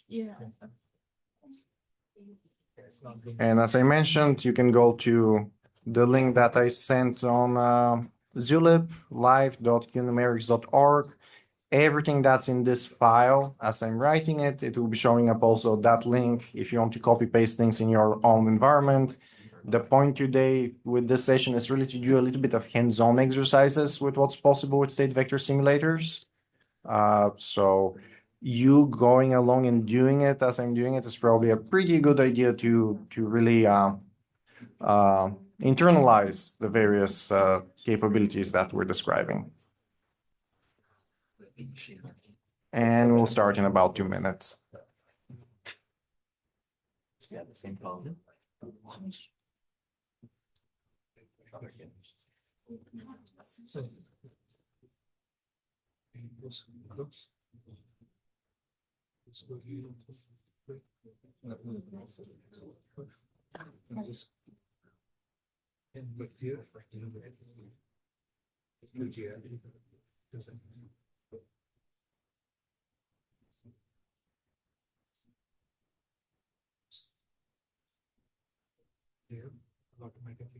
Yeah. And as I mentioned, you can go to the link that I sent on Zulip, live.qnumerics.org. Everything that's in this file, as I'm writing it, it will be showing up also that link if you want to copy paste things in your own environment. The point today with this session is really to do a little bit of hands-on exercises with what's possible with state vector simulators. So you going along and doing it as I'm doing it is probably a pretty good idea to really internalize the various capabilities that we're describing. And we'll start in about 2 minutes. Yeah, the same problem. Automatically.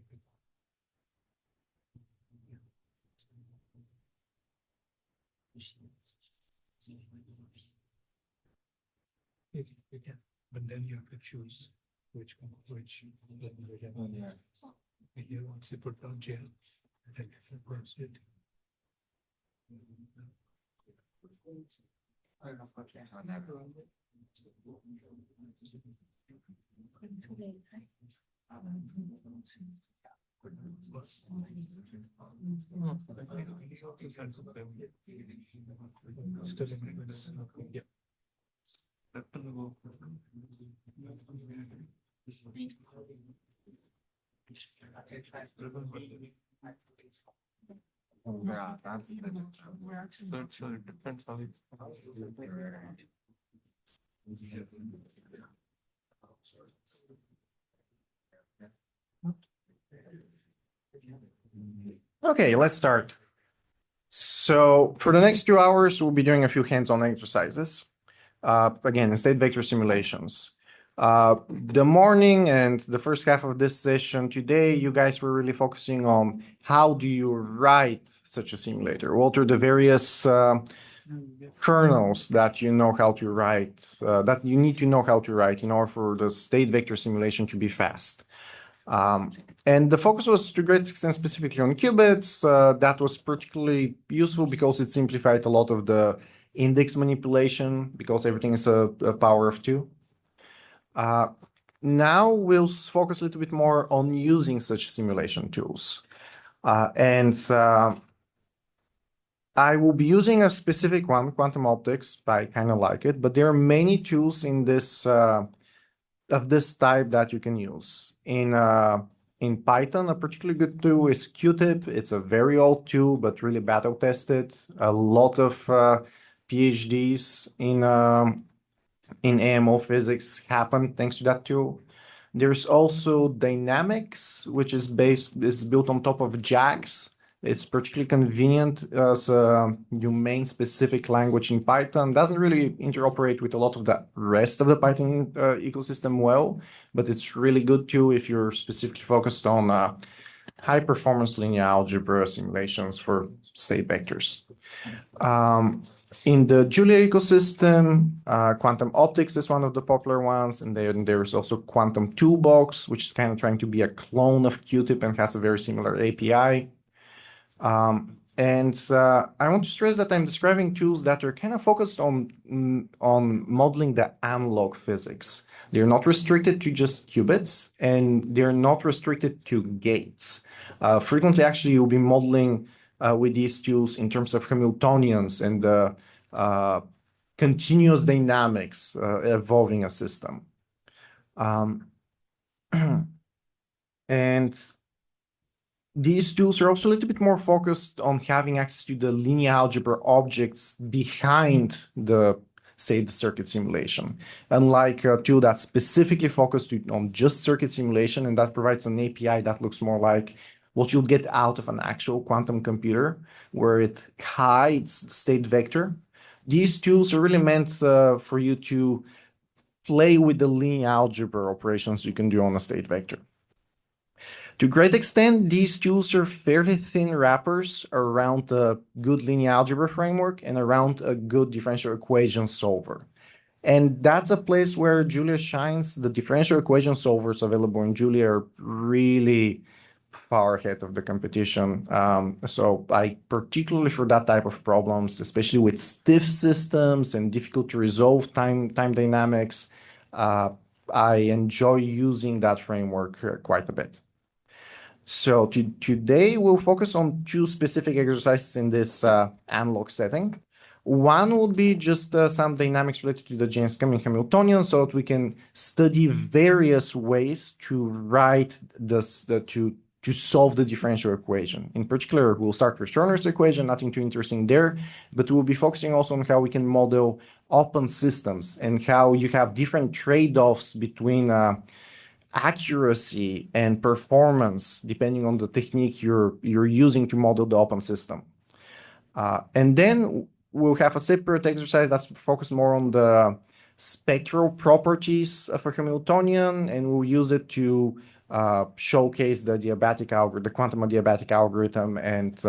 You can, but then you have to choose which one, which. Here, once you put down jail, then you press it. Yeah. Yeah, that's So it depends on its. Okay, let's start. So for the next 2 hours, we'll be doing a few hands-on exercises. Again, in state vector simulations. The morning and the first half of this session today, you guys were really focusing on how do you write such a simulator? What are the various kernels that you know how to write, that you need to know how to write in order for the state vector simulation to be fast. And the focus was to a great extent specifically on qubits. That was particularly useful because it simplified a lot of the index manipulation because everything is a power of 2. Now we'll focus a little bit more on using such simulation tools. I will be using a specific one, QuantumOptics. I kind of like it, but there are many tools in this of this type that you can use. In Python, a particularly good tool is Qtip. It's a very old tool, but really battle tested. A lot of PhDs in AMO physics happen thanks to that tool. There's also Dynamics, which is built on top of JAX. It's particularly convenient as a domain-specific language in Python. Doesn't really interoperate with a lot of the rest of the Python ecosystem well, but it's really good too if you're specifically focused on high-performance linear algebra simulations for state vectors. In the Julia ecosystem, QuantumOptics is one of the popular ones, and then there's also Quantum Toolbox, which is kind of trying to be a clone of Qtip and has a very similar API. I want to stress that I'm describing tools that are kind of focused on modeling the analog physics. They're not restricted to just qubits, and they're not restricted to gates. Frequently, actually, you'll be modeling with these tools in terms of Hamiltonians and the continuous dynamics evolving a system. And these tools are also a little bit more focused on having access to the linear algebra objects behind the, say, the circuit simulation. Unlike a tool that's specifically focused on just circuit simulation, and that provides an API that looks more like what you'll get out of an actual quantum computer, where it hides the state vector. These tools are really meant for you to play with the linear algebra operations you can do on a state vector. To a great extent, these tools are fairly thin wrappers around a good linear algebra framework and around a good differential equation solver. And that's a place where Julia shines. The differential equation solvers available in Julia are really far ahead of the competition. So I particularly for that type of problems, especially with stiff systems and difficult to resolve time dynamics, I enjoy using that framework quite a bit. So today we'll focus on two specific exercises in this analog setting. One would be just some dynamics related to the Jaynes-Cummings Hamiltonian, so that we can study various ways to write this to solve the differential equation. In particular, we'll start with Schrödinger's equation, nothing too interesting there, but we'll be focusing also on how we can model open systems and how you have different trade-offs between accuracy and performance depending on the technique you're using to model the open system. And then we'll have a separate exercise that's focused more on the spectral properties of a Hamiltonian, and we'll use it to showcase the adiabatic algorithm, the quantum adiabatic algorithm, and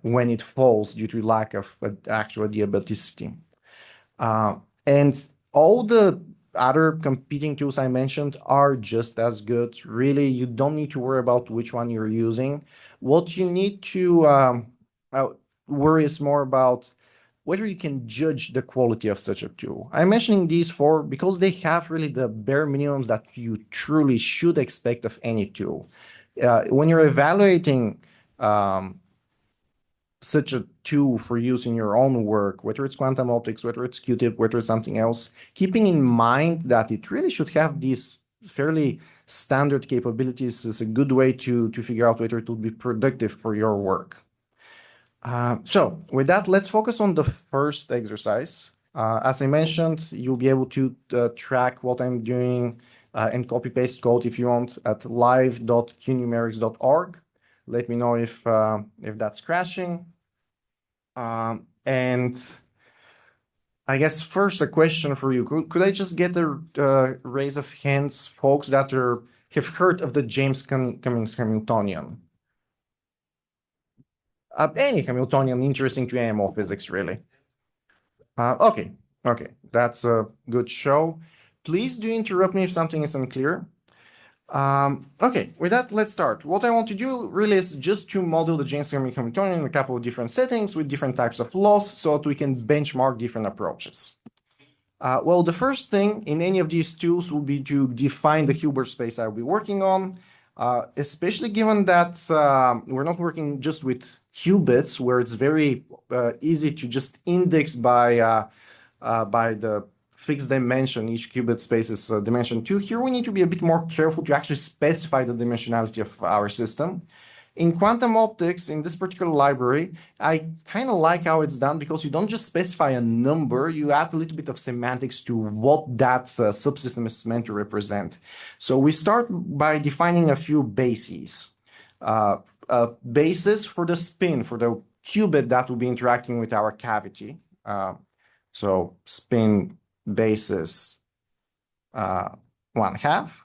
when it falls due to lack of actual adiabaticity. And all the other competing tools I mentioned are just as good. Really, you don't need to worry about which one you're using. What you need to worry is more about whether you can judge the quality of such a tool. I'm mentioning these four because they have really the bare minimums that you truly should expect of any tool. When you're evaluating such a tool for use in your own work, whether it's quantum optics, whether it's QTIP, whether it's something else, keeping in mind that it really should have these fairly standard capabilities is a good way to figure out whether it will be productive for your work. So with that, let's focus on the first exercise. As I mentioned, you'll be able to track what I'm doing and copy paste code if you want at live.qnumerics.org. Let me know if that's crashing. And I guess first a question for you. Could I just get a raise of hands, folks that have heard of the Jaynes-Cummings Hamiltonian? Any Hamiltonian interesting to AMO physics, really. Okay, that's a good show. Please do interrupt me if something is unclear. Okay, with that, let's start. What I want to do really is just to model the Jaynes-Cummings Hamiltonian in a couple of different settings with different types of laws so that we can benchmark different approaches. Well, the first thing in any of these tools will be to define the Hilbert space I'll be working on, especially given that we're not working just with qubits, where it's very easy to just index by the fixed dimension. Each qubit space is dimension 2. Here we need to be a bit more careful to actually specify the dimensionality of our system. In quantum optics, in this particular library, I kind of like how it's done because you don't just specify a number, you add a little bit of semantics to what that subsystem is meant to represent. So we start by defining a few bases. A basis for the spin, for the qubit that will be interacting with our cavity. So spin basis 1/2.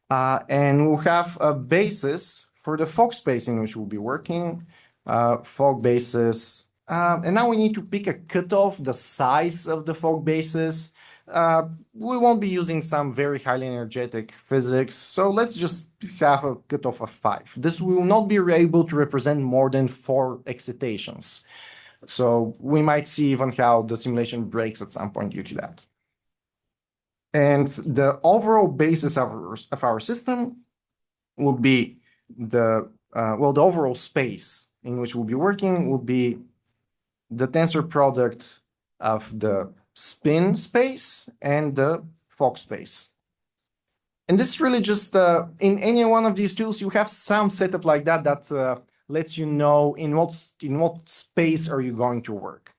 And we'll have a basis for the Fock space in which we'll be working, Fock basis. And now we need to pick a cutoff, the size of the Fock basis. We won't be using some very highly energetic physics, so let's just have a cutoff of 5. This will not be able to represent more than 4 excitations. So we might see even how the simulation breaks at some point due to that. And the overall basis of our system will be the overall space in which we'll be working will be the tensor product of the spin space and the Fock space. And this really just, in any one of these tools, you have some setup like that that lets you know in what space are you going to work.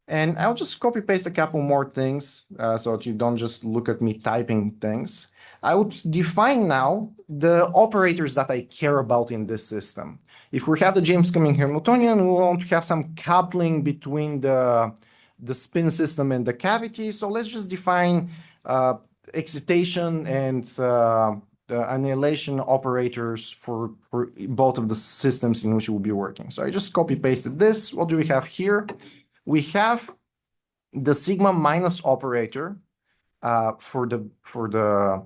And I'll just copy paste a couple more things so that you don't just look at me typing things. I would define now the operators that I care about in this system. If we have the Jaynes-Cummings Hamiltonian, we want to have some coupling between the spin system and the cavity. So let's just define excitation and the annihilation operators for both of the systems in which we'll be working. So I just copy pasted this. What do we have here? We have the sigma minus operator for the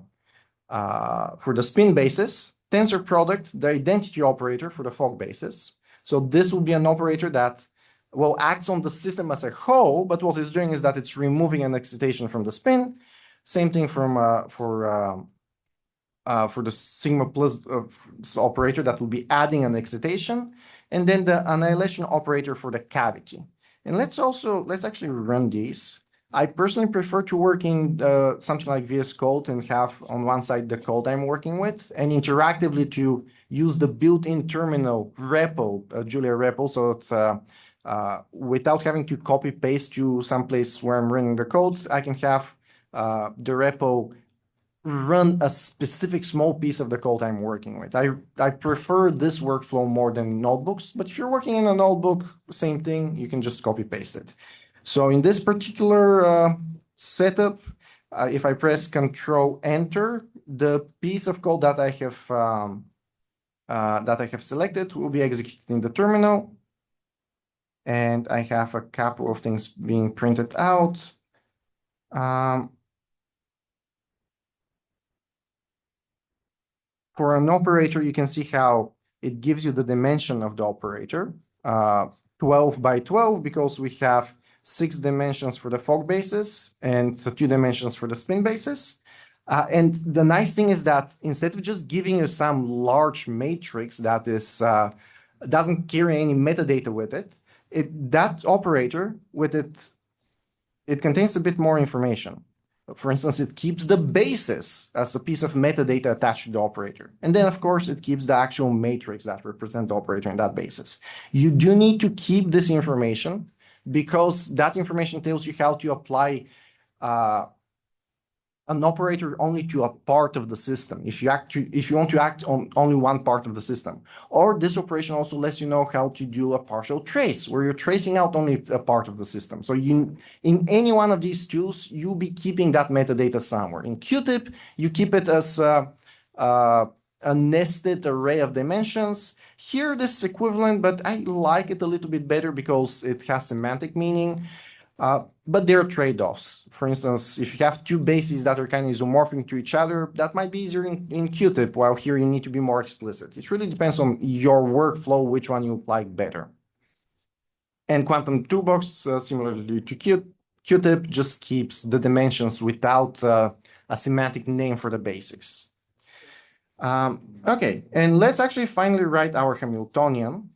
spin basis, tensor product, the identity operator for the Fock basis. So this will be an operator that acts on the system as a whole, but what it's doing is that it's removing an excitation from the spin. Same thing for the sigma plus operator that will be adding an excitation, and then the annihilation operator for the cavity. And let's actually run these. I personally prefer to work in something like VS Code and have on one side the code I'm working with, and interactively to use the built-in terminal repo, Julia repo, so that without having to copy paste to some place where I'm running the code, I can have the repo run a specific small piece of the code I'm working with. I prefer this workflow more than notebooks, but if you're working in a notebook, same thing, you can just copy paste it. So in this particular setup, if I press Control Enter, the piece of code that I have selected will be executed in the terminal, and I have a couple of things being printed out. For an operator, you can see how it gives you the dimension of the operator, 12 by 12, because we have 6 dimensions for the Fock basis and 2 dimensions for the spin basis. And the nice thing is that instead of just giving you some large matrix that is doesn't carry any metadata with it, that operator with it contains a bit more information. For instance, it keeps the basis as a piece of metadata attached to the operator. And then, of course, it keeps the actual matrix that represents the operator in that basis. You do need to keep this information because that information tells you how to apply an operator only to a part of the system, if you want to act on only one part of the system. Or this operation also lets you know how to do a partial trace, where you're tracing out only a part of the system. So in any one of these tools, you'll be keeping that metadata somewhere. In QTIP, you keep it as a nested array of dimensions. Here, this is equivalent, but I like it a little bit better because it has semantic meaning. But there are trade-offs. For instance, if you have 2 bases that are kind of isomorphic to each other, that might be easier in QTIP, while here you need to be more explicit. It really depends on your workflow, which one you like better. And Quantum Toolbox, similarly to QTIP, just keeps the dimensions without a semantic name for the basics. Okay, and let's actually finally write our Hamiltonian.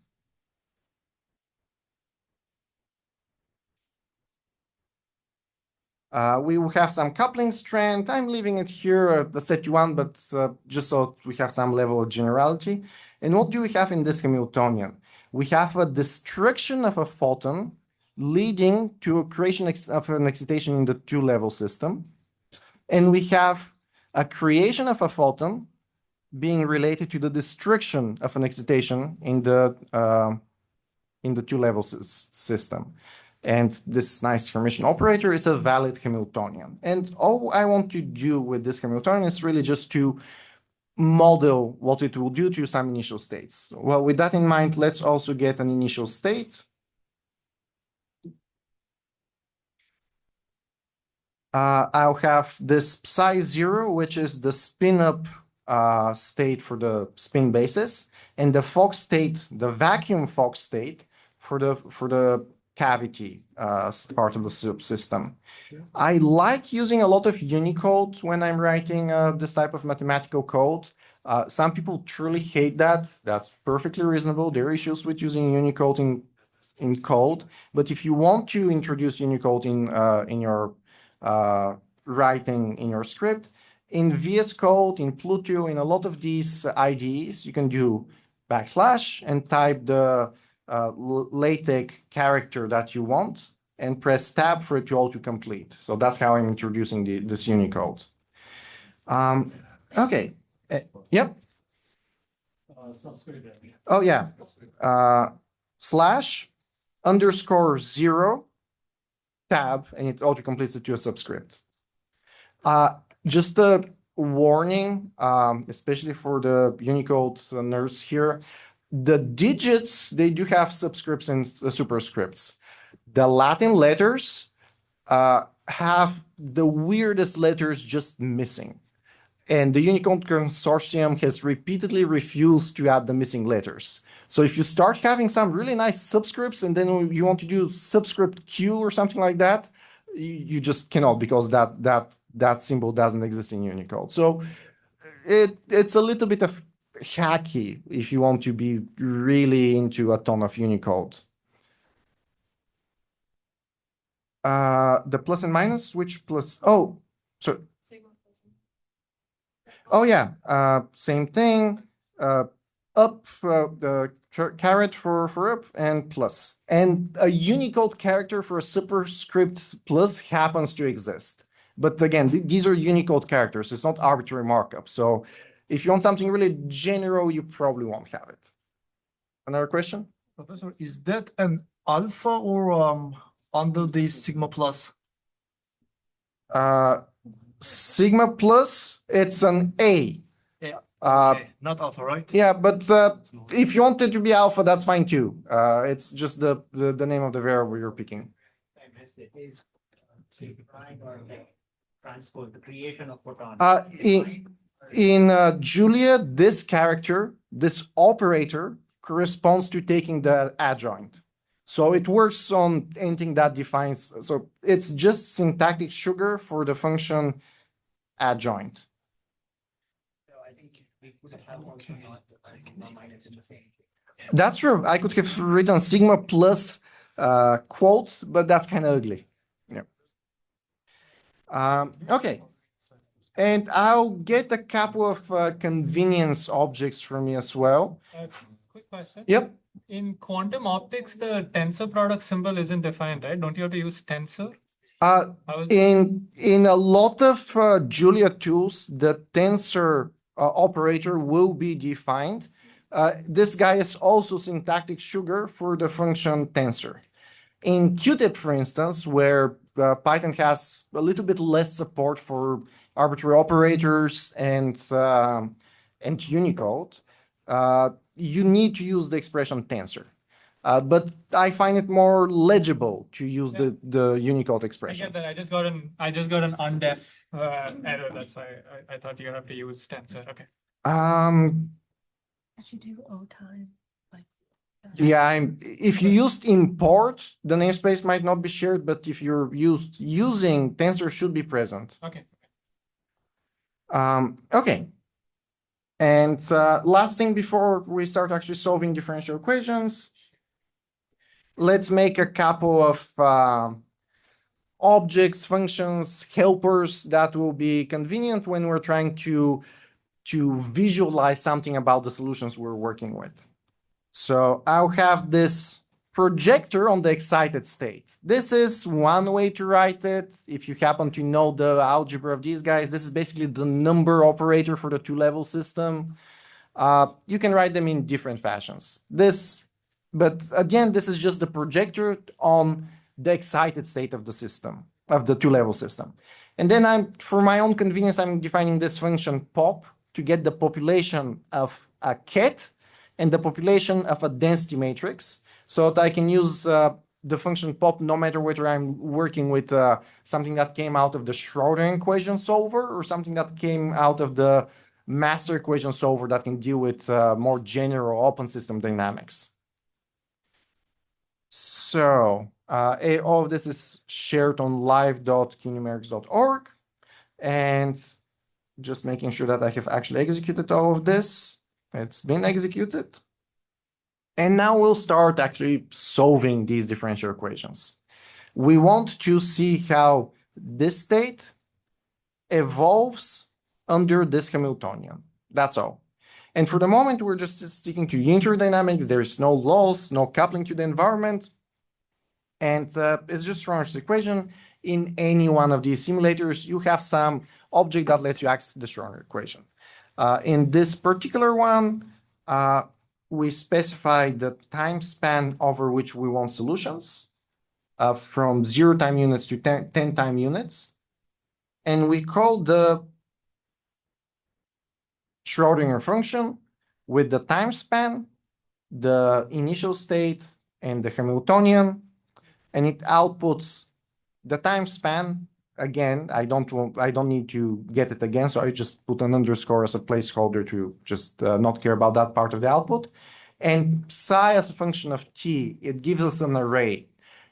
We will have some coupling strength. I'm leaving it here at the set 1, but just so we have some level of generality. And what do we have in this Hamiltonian? We have a destruction of a photon leading to a creation of an excitation in the 2-level system. And we have a creation of a photon being related to the destruction of an excitation in the 2-level system. And this nice Hermitian operator is a valid Hamiltonian. And all I want to do with this Hamiltonian is really just to model what it will do to some initial states. Well, with that in mind, let's also get an initial state. I'll have this psi0, which is the spin-up state for the spin basis, and the Fock state, the vacuum Fock state for the cavity part of the subsystem. I like using a lot of Unicode when I'm writing this type of mathematical code. Some people truly hate that. That's perfectly reasonable. There are issues with using Unicode in code. But if you want to introduce Unicode in your writing in your script, in VS Code, in Pluto, in a lot of these IDEs, you can do / and type the LaTeX character that you want and press tab for it to auto-complete. So that's how I'm introducing this Unicode. Okay. Yep. Oh, yeah. Slash underscore 0 tab, and it auto-completes it to a subscript. Just a warning, especially for the Unicode nerds here, the digits, they do have subscripts and superscripts. The Latin letters have the weirdest letters just missing. And the Unicode Consortium has repeatedly refused to add the missing letters. So if you start having some really nice subscripts and then you want to do subscript Q or something like that, you just cannot, because that symbol doesn't exist in Unicode. So it's a little bit of hacky if you want to be really into a ton of Unicode. The plus and minus, which plus? Oh, so. Oh yeah, same thing. Up, the caret for up, and plus. And a Unicode character for a superscript plus happens to exist. But again, these are Unicode characters. It's not arbitrary markup. So if you want something really general, you probably won't have it. Another question? Professor, is that an alpha or under the sigma plus? Sigma plus, it's an A. Yeah. Okay. Not alpha, right? Yeah, but if you want it to be alpha, that's fine too. It's just the name of the variable you're picking. Transport, the creation of photon. In Julia, this character, this operator, corresponds to taking the adjoint. So it works on anything that defines. So it's just syntactic sugar for the function adjoint. So I think we could have also not sigma minus in the same. That's true. I could have written sigma plus quotes, but that's kind of ugly. Yeah. Okay. And I'll get a couple of convenience objects from you as well. Quick question. Yep. In quantum optics, the tensor product symbol isn't defined, right? Don't you have to use tensor? In a lot of Julia tools, the tensor operator will be defined. This guy is also syntactic sugar for the function tensor. In Qtip, for instance, where Python has a little bit less support for arbitrary operators and Unicode, you need to use the expression tensor. But I find it more legible to use the Unicode expression. I get that. I just got an undef error. That's why I thought you have to use tensor. Okay. Did you do O time? Like Yeah, if you used import, the namespace might not be shared, but if you're using tensor should be present. Okay. Okay. And last thing before we start actually solving differential equations, let's make a couple of objects, functions, helpers that will be convenient when we're trying to visualize something about the solutions we're working with. So I'll have this projector on the excited state. This is one way to write it. If you happen to know the algebra of these guys, this is basically the number operator for the two-level system. You can write them in different fashions. But again, this is just the projector on the excited state of the system, of the two-level system. And then for my own convenience, I'm defining this function pop to get the population of a ket and the population of a density matrix, so that I can use the function pop no matter whether I'm working with something that came out of the Schrödinger equation solver or something that came out of the master equation solver that can deal with more general open system dynamics. So all of this is shared on live.QNumerics.org, and just making sure that I have actually executed all of this. It's been executed. And now we'll start actually solving these differential equations. We want to see how this state evolves under this Hamiltonian. That's all. And for the moment, we're just sticking to unitary dynamics. There is no loss, no coupling to the environment. And it's just Schrödinger's equation. In any one of these simulators, you have some object that lets you access the Schrödinger equation. In this particular one, we specify the time span over which we want solutions from 0 time units to 10 time units. And we call the Schrödinger function with the time span, the initial state, and the Hamiltonian, and it outputs the time span. Again, I don't need to get it again, so I just put an underscore as a placeholder to just not care about that part of the output. And psi as a function of t, it gives us an array.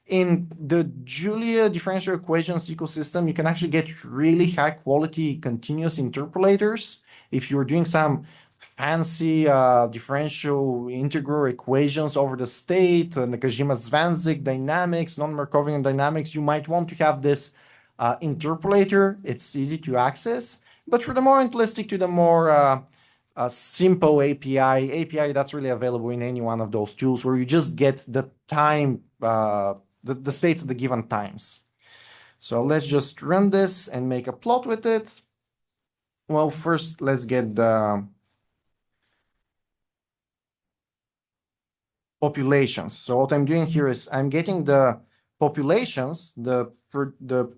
In the Julia differential equations ecosystem, you can actually get really high quality continuous interpolators. If you're doing some fancy differential integral equations over the state, Nakajima-Zwanzig dynamics, non-Markovian dynamics, you might want to have this interpolator. It's easy to access. But for the more interested to the more simple API that's really available in any one of those tools where you just get the time, the states at the given times. So let's just run this and make a plot with it. Well, first let's get the populations. So what I'm doing here is I'm getting the populations,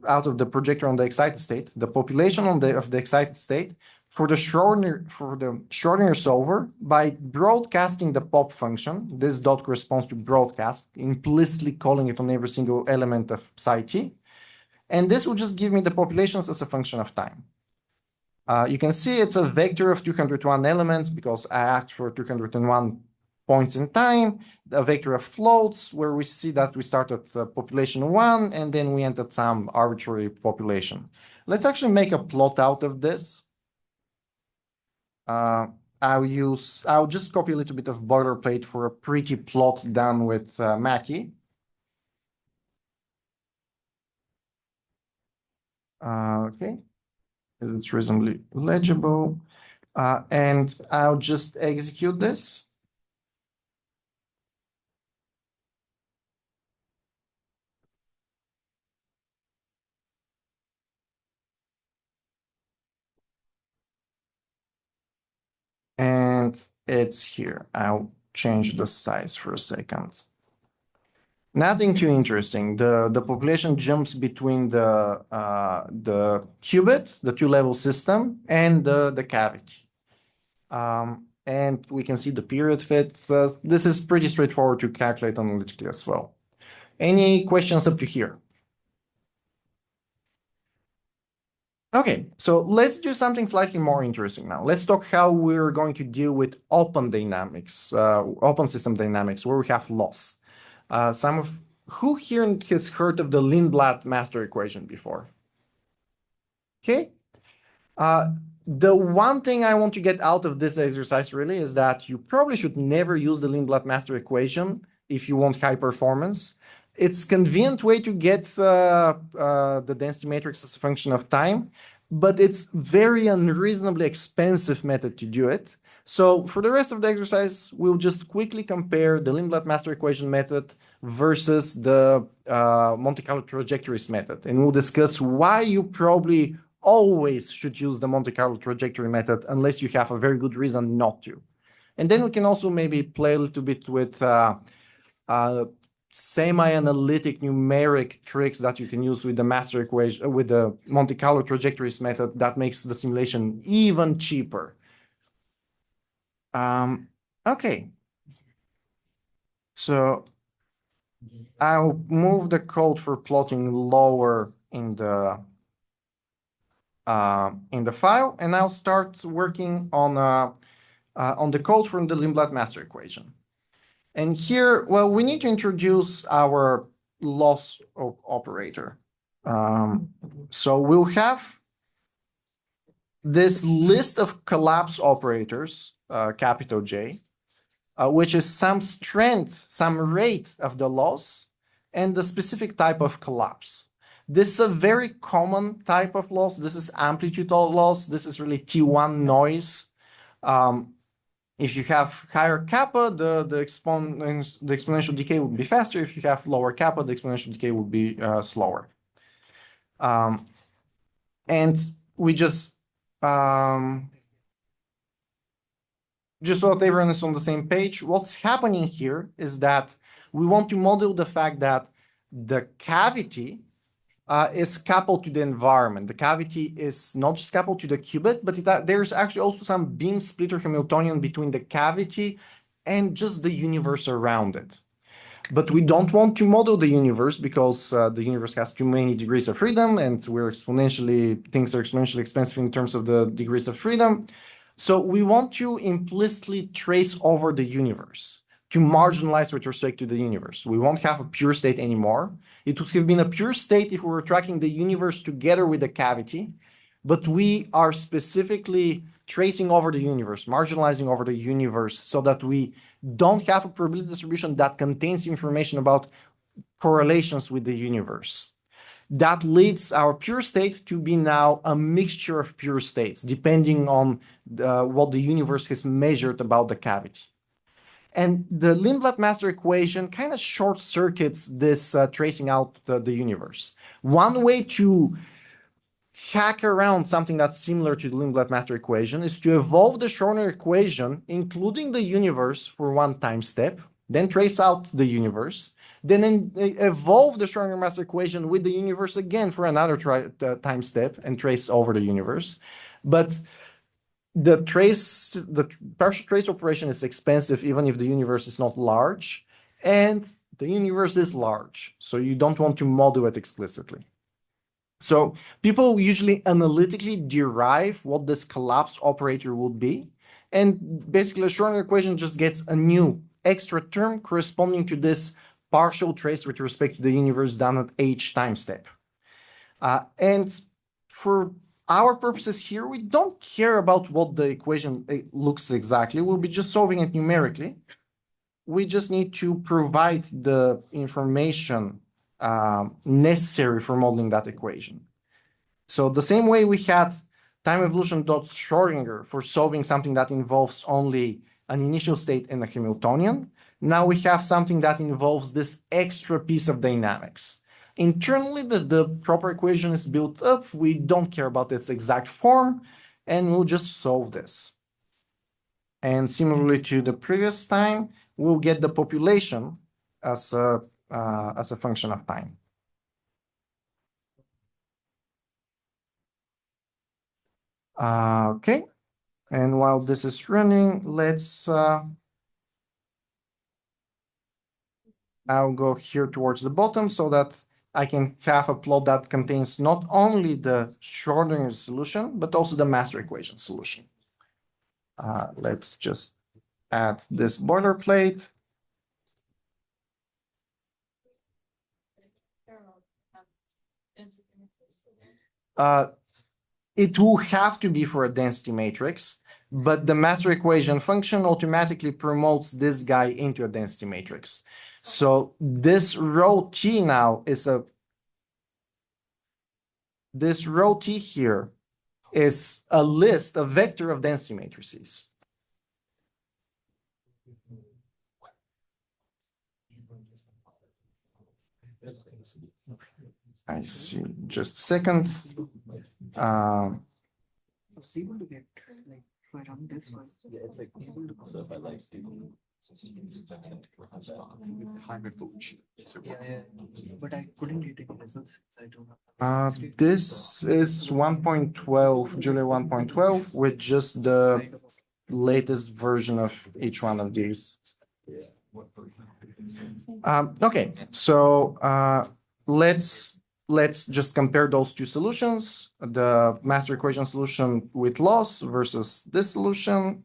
out of the projector on the excited state, the population of the excited state for the Schrödinger solver by broadcasting the pop function. This dot corresponds to broadcast, implicitly calling it on every single element of psi t. And this will just give me the populations as a function of time. You can see it's a vector of 201 elements because I asked for 201 points in time, a vector of floats where we see that we start at population 1 and then we end at some arbitrary population. Let's actually make a plot out of this. I'll just copy a little bit of boilerplate for a pretty plot done with Mackie. Okay, because it's reasonably legible. And I'll just execute this. And it's here. I'll change the size for a second. Nothing too interesting. The population jumps between the qubit, the two-level system, and the cavity. And we can see the period fit. This is pretty straightforward to calculate analytically as well. Any questions up to here? Okay, so let's do something slightly more interesting now. Let's talk how we're going to deal with open dynamics, open system dynamics, where we have loss. Who here has heard of the Lindblad master equation before? Okay. The one thing I want to get out of this exercise really is that you probably should never use the Lindblad master equation if you want high performance. It's a convenient way to get the density matrix as a function of time, but it's very unreasonably expensive method to do it. So for the rest of the exercise, we'll just quickly compare the Lindblad master equation method versus the Monte Carlo trajectories method. And we'll discuss why you probably always should use the Monte Carlo trajectory method unless you have a very good reason not to. And then we can also maybe play a little bit with semi-analytic numeric tricks that you can use with the master equation, with the Monte Carlo trajectories method that makes the simulation even cheaper. Okay. So I'll move the code for plotting lower in the file, and I'll start working on the code from the Lindblad master equation. And here, well, we need to introduce our loss operator. So we'll have this list of collapse operators, capital J, which is some strength, some rate of the loss, and the specific type of collapse. This is a very common type of loss. This is amplitude loss. This is really T1 noise. If you have higher kappa, the exponential decay would be faster. If you have lower kappa, the exponential decay would be slower. And we just just so that everyone is on the same page, what's happening here is that we want to model the fact that the cavity is coupled to the environment. The cavity is not just coupled to the qubit, but there's actually also some beam splitter Hamiltonian between the cavity and just the universe around it. But we don't want to model the universe because the universe has too many degrees of freedom, and things are exponentially expensive in terms of the degrees of freedom. So we want to implicitly trace over the universe to marginalize with respect to the universe. We won't have a pure state anymore. It would have been a pure state if we were tracking the universe together with the cavity, but we are specifically tracing over the universe, marginalizing over the universe, so that we don't have a probability distribution that contains information about correlations with the universe. That leads our pure state to be now a mixture of pure states, depending on what the universe has measured about the cavity. And the Lindblad master equation kind of short circuits this tracing out the universe. One way to hack around something that's similar to the Lindblad master equation is to evolve the Schrödinger equation, including the universe for one time step, then trace out the universe, then evolve the Schrödinger master equation with the universe again for another time step and trace over the universe. But the partial trace operation is expensive even if the universe is not large, and the universe is large, so you don't want to model it explicitly. So people usually analytically derive what this collapse operator would be, and basically the Schrödinger equation just gets a new extra term corresponding to this partial trace with respect to the universe done at each time step. And for our purposes here, we don't care about what the equation looks exactly. We'll be just solving it numerically. We just need to provide the information necessary for modeling that equation. So the same way we had time evolution dot Schrödinger for solving something that involves only an initial state and a Hamiltonian, now we have something that involves this extra piece of dynamics. Internally, the proper equation is built up. We don't care about its exact form, and we'll just solve this. And similarly to the previous time, we'll get the population as a function of time. Okay, and while this is running, I'll go here towards the bottom so that I can have a plot that contains not only the Schrödinger solution, but also the master equation solution. Let's just add this boilerplate. It will have to be for a density matrix, but the master equation function automatically promotes this guy into a density matrix. So this rho T now is this rho T here is a list, a vector of density matrices. I see. Just a second. Able to get like if I run this one, it's like able to but I couldn't get any results. I don't know. This is 1.12, Julia 1.12, with just the latest version of each one of these. Okay, so let's just compare those two solutions, the master equation solution with loss versus this solution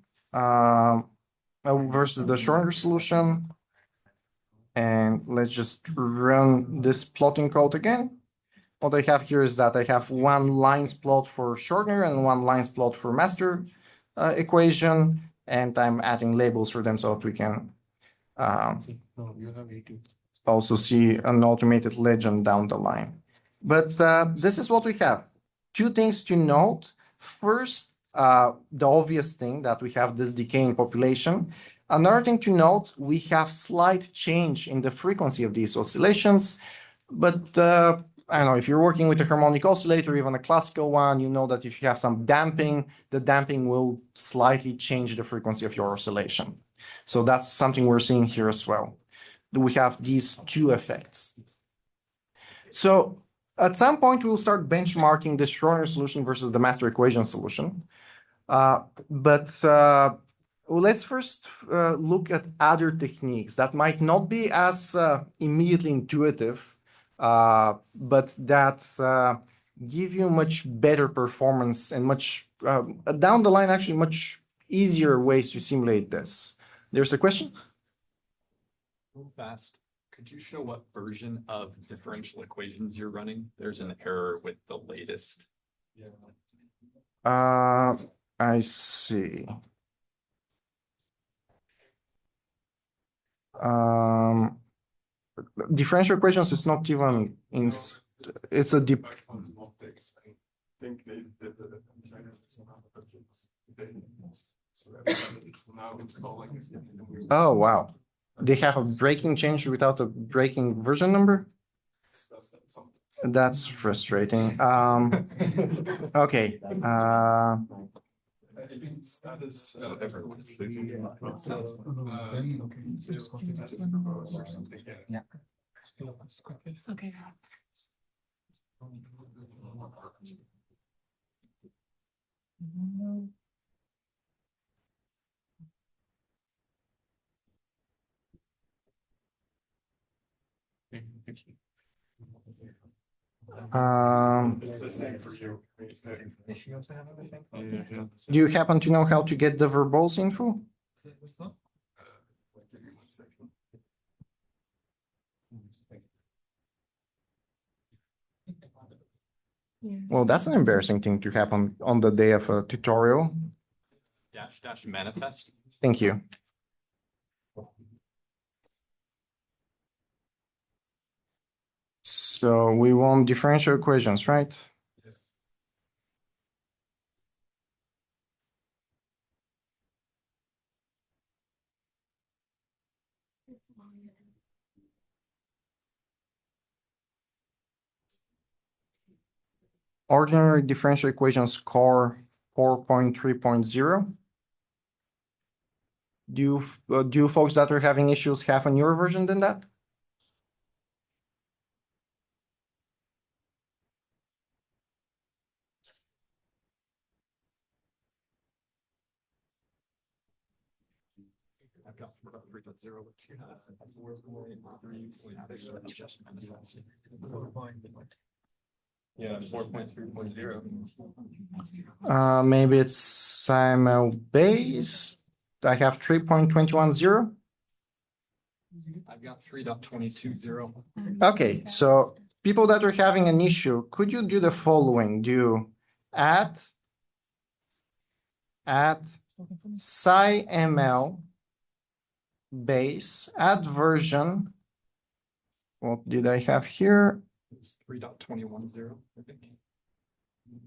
versus the Schrödinger solution. And let's just run this plotting code again. What I have here is that I have one lines plot for Schrödinger and one lines plot for master equation, and I'm adding labels for them so that we can also see an automated legend down the line. But this is what we have. Two things to note. First, the obvious thing that we have this decaying population. Another thing to note, we have slight change in the frequency of these oscillations, but I don't know, if you're working with a harmonic oscillator, even a classical one, you know that if you have some damping, the damping will slightly change the frequency of your oscillation. So that's something we're seeing here as well. We have these two effects. So at some point, we'll start benchmarking the Schrödinger solution versus the master equation solution. Let's first look at other techniques that might not be as immediately intuitive, but that give you much better performance and much down the line, actually much easier ways to simulate this. There's a question? Real fast, could you show what version of differential equations you're running? There's an error with the latest. I see. Differential equations is not even in, it's a deep. Oh, wow. They have a breaking change without a breaking version number? That's frustrating. Okay. Okay. Do you happen to know how to get the verbose info? Yeah. Well, that's an embarrassing thing to happen on the day of a tutorial. -- manifest. Thank you. So we want differential equations, right? Yes. Ordinary differential equations core 4.3.0. Do you folks that are having issues have a newer version than that? I've got 4.3.0, which you have 4.3 just manifest. Yeah, 4.3.0. Maybe it's SIML base. I have 3.210. I've got 3.22.0. Okay, so people that are having an issue, could you do the following? Do add SciML base, add version. What did I have here? It's 3.21.0, I think.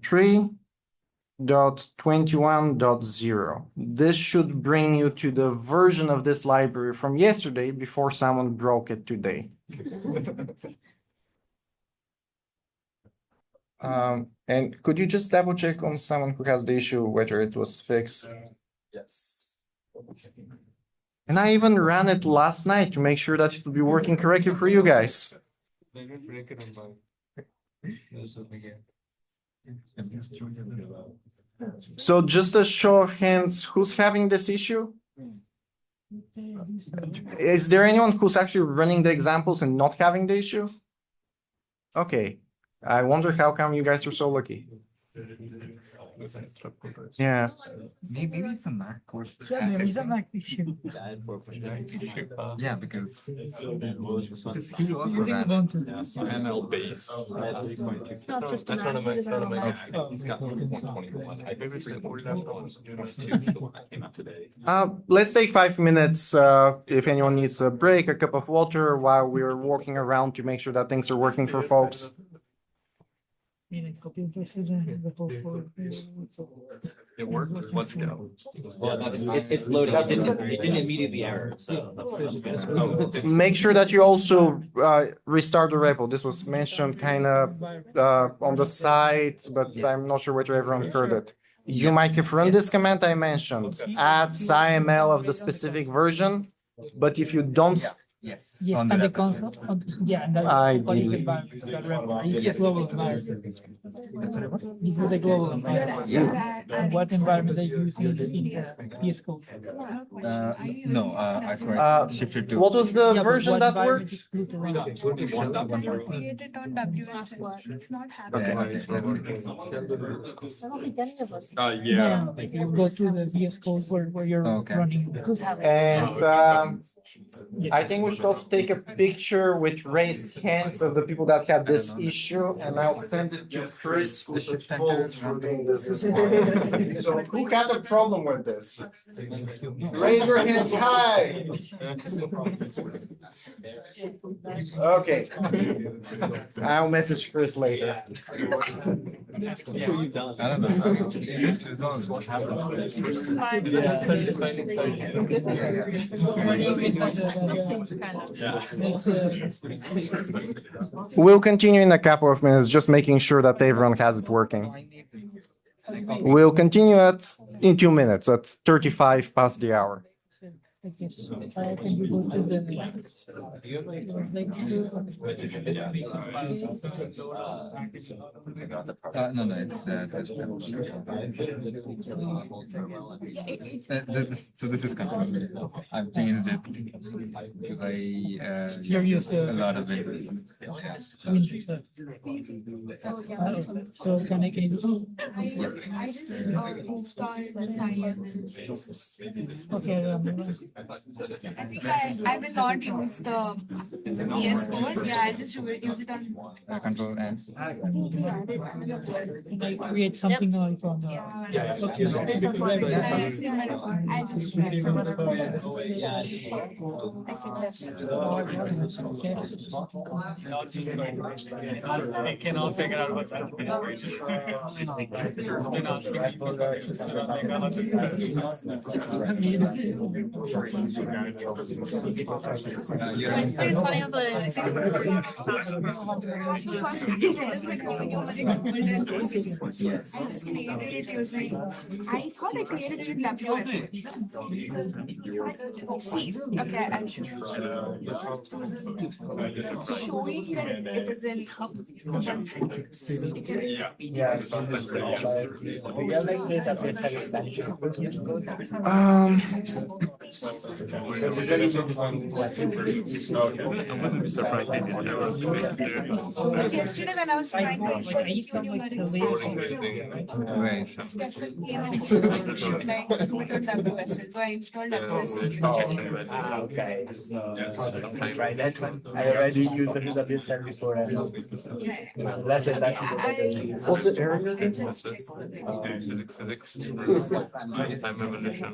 3.21.0. This should bring you to the version of this library from yesterday before someone broke it today. And could you just double check on someone who has the issue whether it was fixed? Yes. And I even ran it last night to make sure that it would be working correctly for you guys. So just a show of hands, who's having this issue? Is there anyone who's actually running the examples and not having the issue? Okay, I wonder how come you guys are so lucky. Yeah. Maybe it's a Mac course. Yeah, there is a Mac issue. Yeah, because he also Using ran it. Ubuntu. Yes, ML base. It's not just a Mac, it is on a Mac. He's got 3.21. I think 3.21.2 is the one that came out today. Let's take 5 minutes if anyone needs a break, a cup of water while we're walking around to make sure that things are working for folks. It worked. Let's go. It's loading. It didn't immediately error, so that's good. Make sure that you also restart the repo. This was mentioned kind of on the side, but I'm not sure whether everyone heard it. You might have run this command I mentioned, add SciML of the specific version, but if you don't, Yes. Yes, On and the the console, yeah, and I what is did. the environment? This is global environment. This is a global environment. And what environment are you using in the VS Code? No, I swear shifted to. What was the Yeah, but version what that environment worked? is blue to run? Created on WSL. It's not Okay, happening. Yeah. Like you go to the VS Code where you're Okay. running. And I think we should also take a picture with raised hands of the people that had this issue, and I'll send it to Chris. The shift this morning. So who had a problem with this? Raise your hands high. Okay. I'll message Chris later. I don't know. I mean, it's not what We'll continue in a couple of minutes, just making sure that everyone has it working. We'll continue in 2 minutes at 35 past the hour. Can you go to the no, it's so this is kind of I've changed it because You're used to a lot of it. So can I get I just installed the okay? I think I will not use the VS Code. Yeah, I just use it on. Control and Can I create something like from the? I just They can all figure out what's happening. It's funny how the I just created it using. I thought I created it in WS. See, okay, I'm sure. Showing that it is in. Yesterday when I was trying to install QNumerics, right. Stefan came and like put on WSL. So I installed WSL yesterday. Try that one. I already used the WSL before. Less than that. What's the area? Physics, time evolution,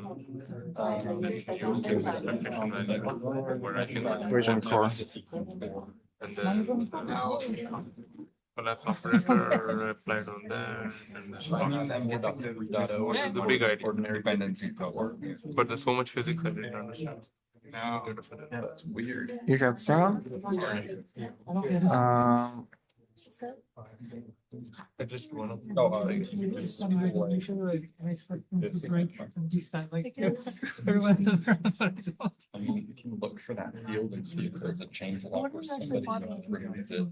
where I think Version core. and then collapse operator applied on that, and what is the big idea? Dependency cover. But there's so much physics I didn't understand. No, that's weird. You have someone? I just want to. I mean, you can look for that field and see if there's a change log where somebody removes it.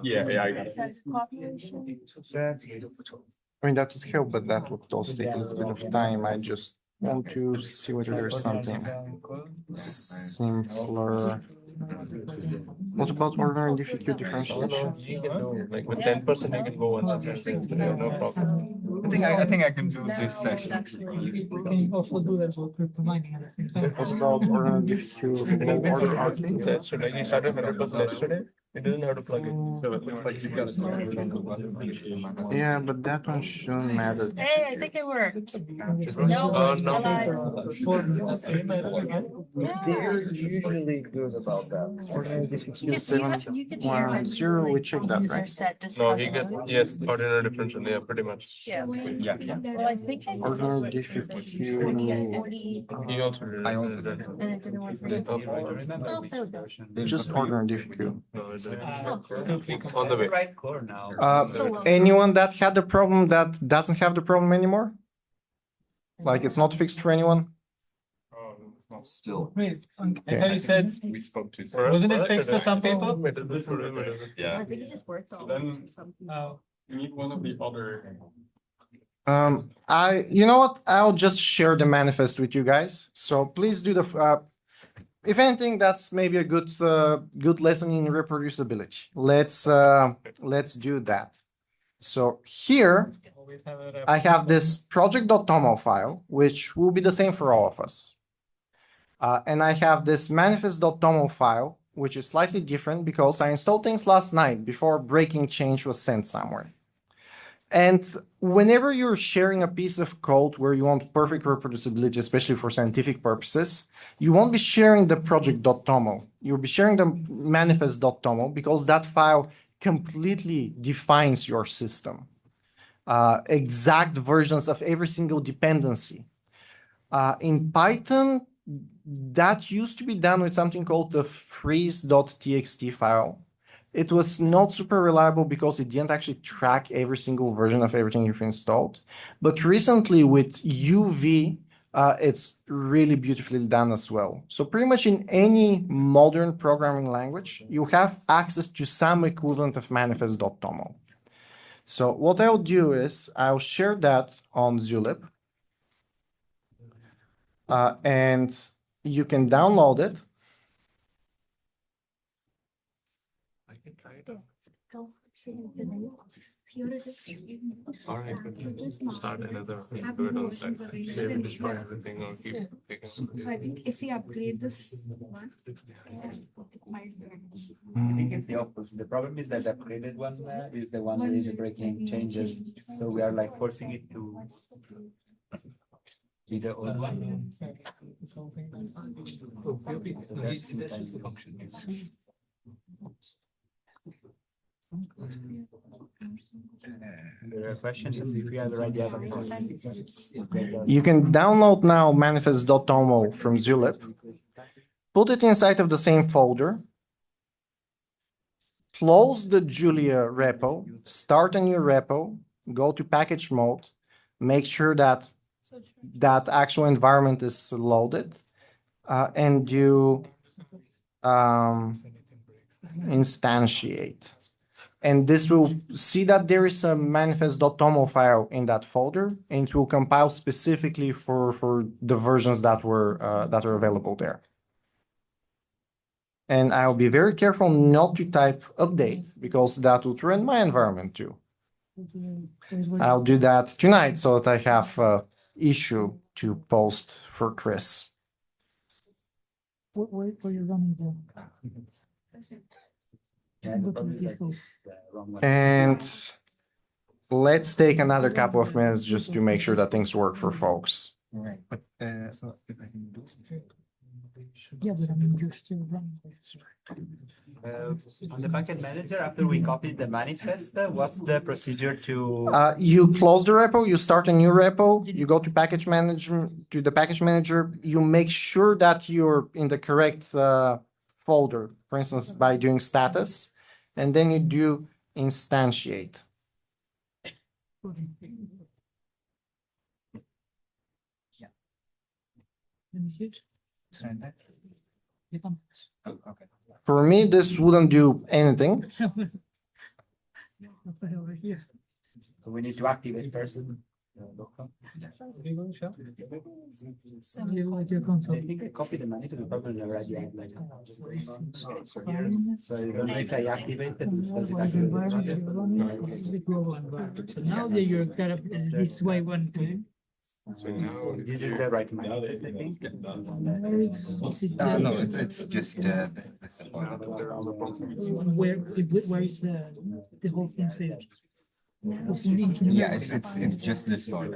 Yeah, I got it. I mean, that would help, but that would also take a little bit of time. I just want to see whether there's something simpler. What about ordinary difficult differentiation? You can do like with 10%, you can go on that. No problem. I think I can do this session. We can also do that for crypto mining at the same time. What about ordinary difficult order arcing? So like you started when it was yesterday, it doesn't have to plug in. So it looks like you've got a Yeah, but that one shouldn't matter. Hey, I think it worked. No. They're usually good about that. Ordinary differential You could share 710, we check that, user right? set No, he get, yes, ordinary differential, yeah, pretty much. Yeah. Yeah. Well, I think I just Ordinary differential. He also did. I also did. and it didn't work for me. Oh, there we go. Just ordinary difficult. No, it didn't. Still free It's on the way. Right core now. Anyone that had the problem that doesn't have the problem anymore? Like it's not fixed for anyone? Still. Wait, I thought you said, We spoke to. wasn't it fixed for some people? It is for him, it is. Yeah. I think it just worked So then- for some people. Oh, You need one of the other. You know what? I'll just share the manifest with you guys. So please do the, if anything, that's maybe a good lesson in reproducibility. Let's do that. So here always have it up. I have this project.toml file, which will be the same for all of us. And I have this manifest.toml file, which is slightly different because I installed things last night before breaking change was sent somewhere. And whenever you're sharing a piece of code where you want perfect reproducibility, especially for scientific purposes, you won't be sharing the project.toml. You'll be sharing the manifest.toml because that file completely defines your system. Exact versions of every single dependency. In Python, that used to be done with something called the freeze.txt file. It was not super reliable because it didn't actually track every single version of everything you've installed. But recently with UV, it's really beautifully done as well. So pretty much in any modern programming language, you have access to some equivalent of manifest.toml. So what I'll do is I'll share that on Zulip. And you can download it. I can try it out. Don't say the name. Here is All right, but just start another, have do it more on site. options available Maybe than destroy we have. everything or keep picking. So I think if we upgrade this one, it might be. I think it's the opposite. The problem is that the upgraded one is the one that is breaking changes. So we are like forcing it to be the old one. This whole thing. There are questions and if you have the right Diabatic. You can download now manifest.toml from Zulip, put it inside of the same folder, close the Julia repo, start a new repo, go to package mode, make sure that that actual environment is loaded, and you instantiate. And this will see that there is a manifest.toml file in that folder, and it will compile specifically for the versions that are available there. And I'll be very careful not to type update because that would ruin my environment too. I'll do that tonight so that I have issue to post for Chris. Where you're running the. And let's take another couple of minutes just to make sure that things work for folks. Right. But so if I can do. Yeah, but I mean, you're still running. On the backend manager, after we copied the manifest, what's the procedure to? You close the repo, you start a new repo, you go to package manager, to the package manager, you make sure that you're in the correct folder, for instance, by doing status, and then you do instantiate. Let me see it. Oh, okay. For me, this wouldn't do anything. Over here. We need to activate first. With your console. I think I copied the manifest, we probably already have like. So you don't think I activated? Does it Otherwise, environment activate? you're running is the global environment. So now that you're kind of this way one time. So now. This is the right manifest, I think. No, it's just Where is the whole thing saved? Yeah, it's just this one.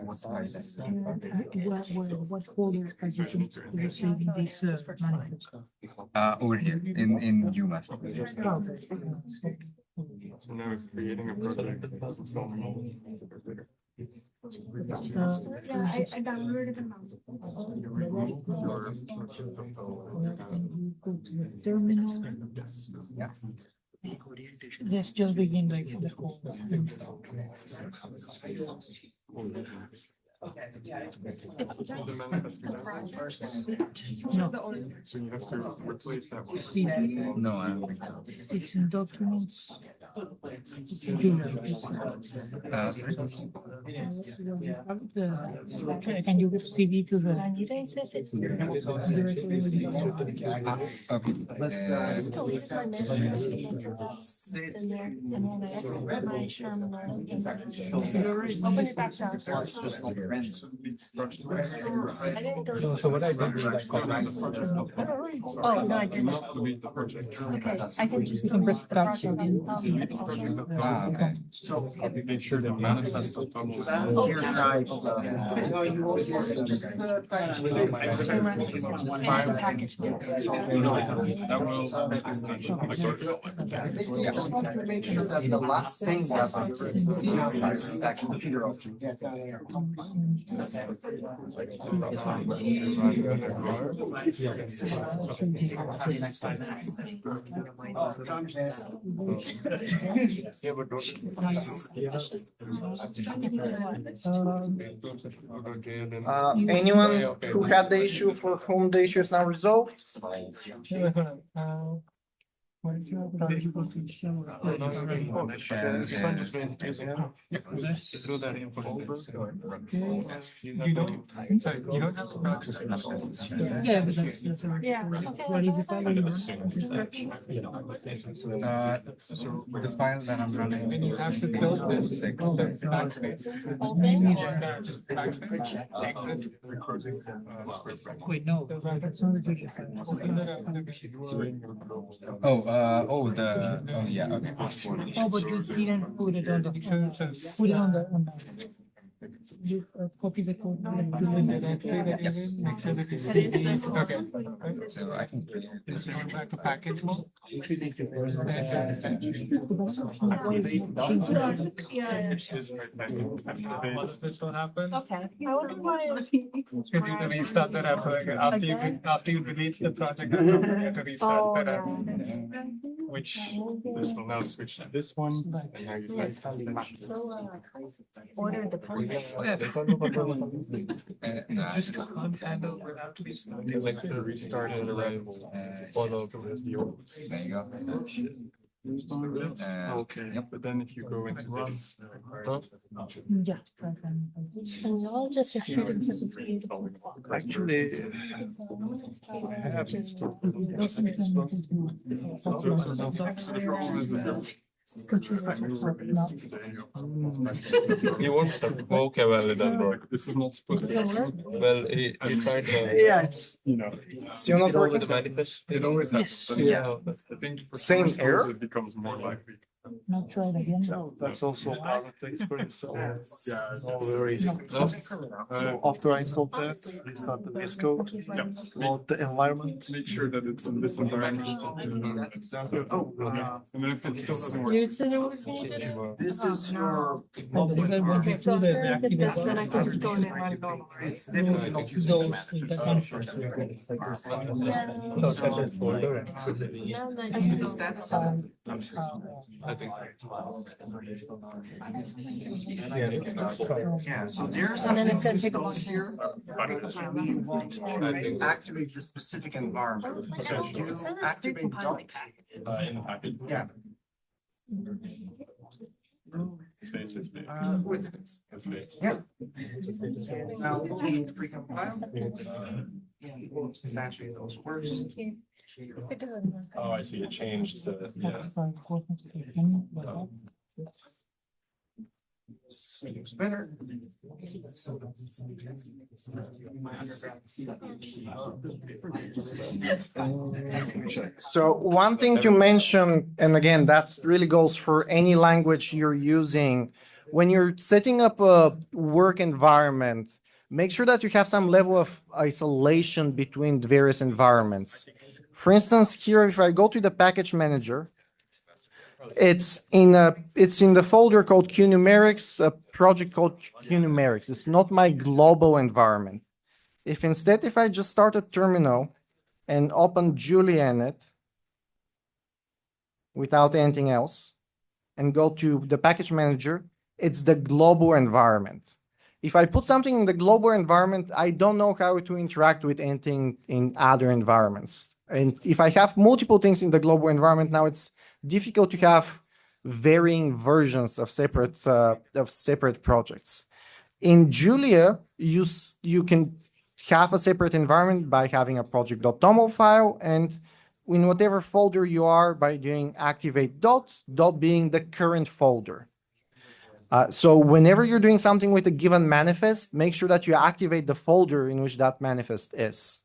What size? What folder are you saving this manifold? Over here in UMass. So now it's creating a project that doesn't stop. I downloaded the mouse. Go to the terminal. Yeah. Just begin like the whole thing. This is the manifest again. No, So you have to replace that one. No, I don't think so. it's in documents. Junior. Can you give CV to the? Okay. Open it back down. So what I did was I copied. Oh, no, I didn't. Not delete the project. Okay, I can just. You can press start. Okay. So Make sure the manifest of here types. Package. that will. Just want to make sure that the last thing that is actually the figure object. Anyone who had the issue for whom the issue is now resolved? Through that info folder. You don't have to practice. Yeah, but that's Yeah. what is the file? The file that I'm running. And you have to close this. Backspace. Just backspace. Exit. Wait, no, that's not the Yeah, okay. Oh, but you didn't put it on the, put it on the, you copy the code. Make sure that you see the, okay. So I can create this. So we're back to package mode. Once this will happen, Okay. I wonder why. because you have to restart that app, like after you delete the project, you have to restart that app. Which This will now switch to this one. And now you guys have Order the permit. just can't handle without restarting. like the restart and arrival. Follow as the old. There you go. Okay, but then if you go into this. Yeah. And y'all just your students. Actually, I have. So the problem is that He won't poke a valid Android. this is not supposed to. Well, he tried to. Yeah, it's, still not working. The manifest. It always Yes. happens. Yeah. I think for Same some error? schools it becomes more likely. Not try it again. That's also part of the experience. So Yeah. no worries. After I installed that, restart the VS Code, load the environment. Make sure that it's in this environment. And then if it still doesn't work. This is your. And then I want to do the activate. That's when I can just go in and run normal. It's definitely not using Those, that one. the status of it. I think. Yeah, so there's And then something it's gonna take a installed long here. We want to activate the specific environment. So you activate dump. In the package. Yeah. Space. With this. Space. Yeah. Now we precompile. Instantiate those words. It doesn't work. Oh, I see. It changed to, yeah. Seems better. So one thing to mention, and again, that's really goes for any language you're using. When you're setting up a work environment, make sure that you have some level of isolation between the various environments. For instance, here, if I go to the package manager, it's in the folder called QNumerics, a project called QNumerics. It's not my global environment. If I just start a terminal and open Julia in it without anything else and go to the package manager, it's the global environment. If I put something in the global environment, I don't know how to interact with anything in other environments. And if I have multiple things in the global environment, now it's difficult to have varying versions of separate projects. In Julia, you can have a separate environment by having a project.toml file, and in whatever folder you are by doing activate dot being the current folder. So whenever you're doing something with a given manifest, make sure that you activate the folder in which that manifest is.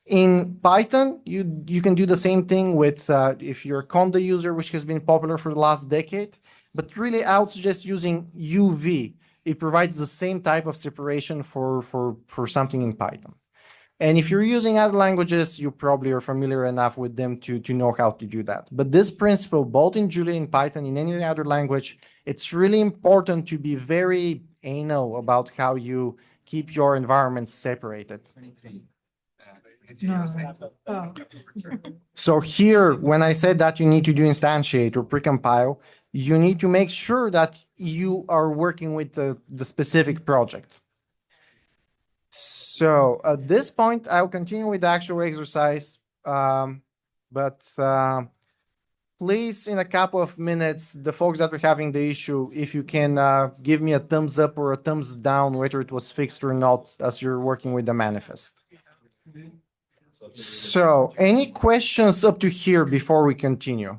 In Python, you can do the same thing with if you're a conda user, which has been popular for the last decade, but really I would suggest using UV. It provides the same type of separation for something in Python. And if you're using other languages, you probably are familiar enough with them to know how to do that. But this principle, both in Julia and Python, in any other language, it's really important to be very anal about how you keep your environments separated. No. Oh. So here, when I said that you need to do instantiate or precompile, you need to make sure that you are working with the specific project. So at this point, I'll continue with the actual exercise, but please, in a couple of minutes, the folks that are having the issue, if you can give me a thumbs up or a thumbs down, whether it was fixed or not, as you're working with the manifest. So, any questions up to here before we continue?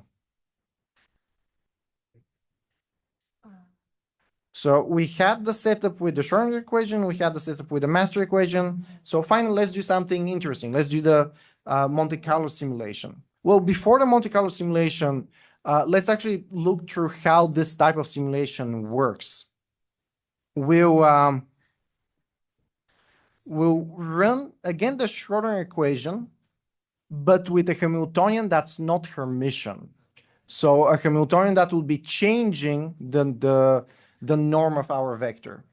So we had the setup with the Schrödinger equation, we had the setup with the master equation. So finally, let's do something interesting. Let's do the Monte Carlo simulation. Well, before the Monte Carlo simulation, let's actually look through how this type of simulation works. We'll run again the Schrödinger equation, but with a Hamiltonian that's not Hermitian. So a Hamiltonian that will be changing the norm of our vector.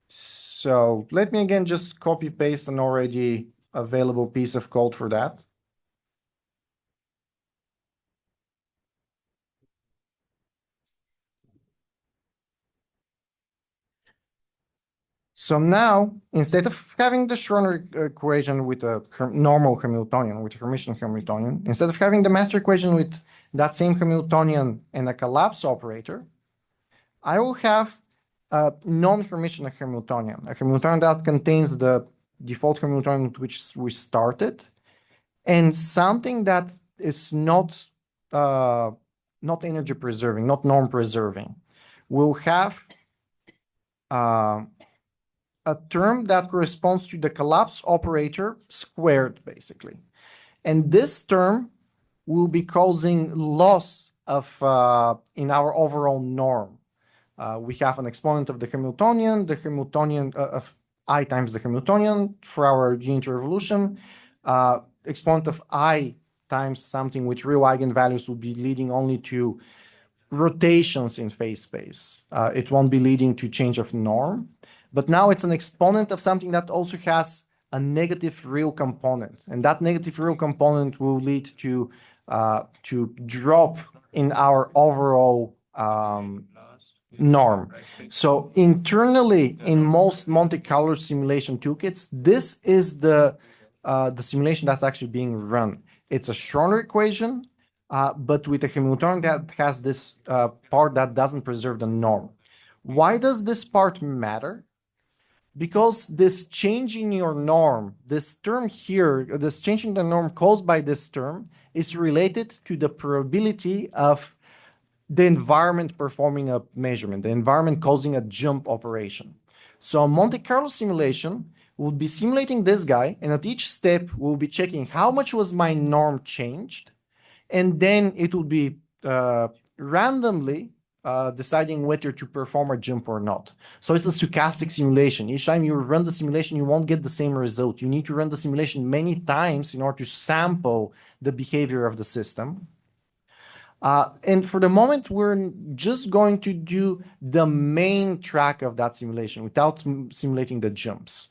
So let me again just copy paste an already available piece of code for that. So now, instead of having the Schrödinger equation with a normal Hamiltonian, with a Hermitian Hamiltonian, instead of having the master equation with that same Hamiltonian and a collapse operator, I will have a non-Hermitian Hamiltonian, a Hamiltonian that contains the default Hamiltonian with which we started, and something that is not energy preserving, not norm preserving. We'll have a term that corresponds to the collapse operator squared, basically. And this term will be causing loss of in our overall norm. We have an exponent of the Hamiltonian of I times the Hamiltonian for our unitary revolution, exponent of I times something with real eigenvalues will be leading only to rotations in phase space. It won't be leading to change of norm. But now it's an exponent of something that also has a negative real component. And that negative real component will lead to drop in our overall norm. So internally, in most Monte Carlo simulation toolkits, this is the simulation that's actually being run. It's a Schrödinger equation, but with a Hamiltonian that has this part that doesn't preserve the norm. Why does this part matter? Because this change in your norm, this term here, this change in the norm caused by this term is related to the probability of the environment performing a measurement, the environment causing a jump operation. So a Monte Carlo simulation will be simulating this guy, and at each step, we'll be checking how much was my norm changed, and then it will be randomly deciding whether to perform a jump or not. So it's a stochastic simulation. Each time you run the simulation, you won't get the same result. You need to run the simulation many times in order to sample the behavior of the system. And for the moment, we're just going to do the main track of that simulation without simulating the jumps.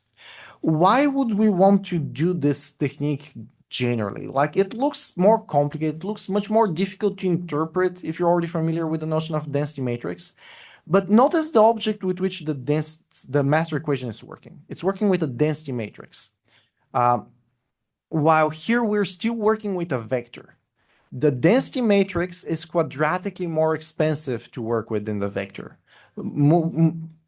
Why would we want to do this technique generally? Like, it looks more complicated, it looks much more difficult to interpret if you're already familiar with the notion of density matrix. But notice the object with which the master equation is working. It's working with a density matrix. While here we're still working with a vector. The density matrix is quadratically more expensive to work with than the vector.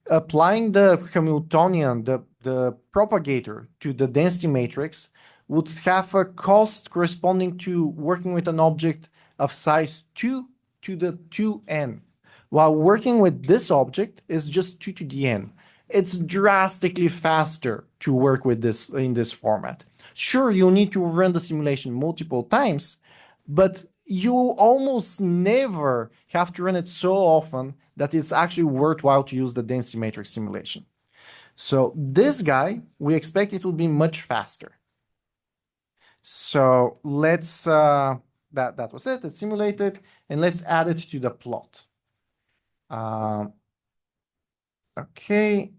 Applying the Hamiltonian, the propagator to the density matrix would have a cost corresponding to working with an object of size 2 to the 2n, while working with this object is just 2 to the n. It's drastically faster to work with this in this format. Sure, you need to run the simulation multiple times, but you almost never have to run it so often that it's actually worthwhile to use the density matrix simulation. So this guy, we expect it will be much faster. So let's, that was it, it's simulated, and let's add it to the plot. Okay.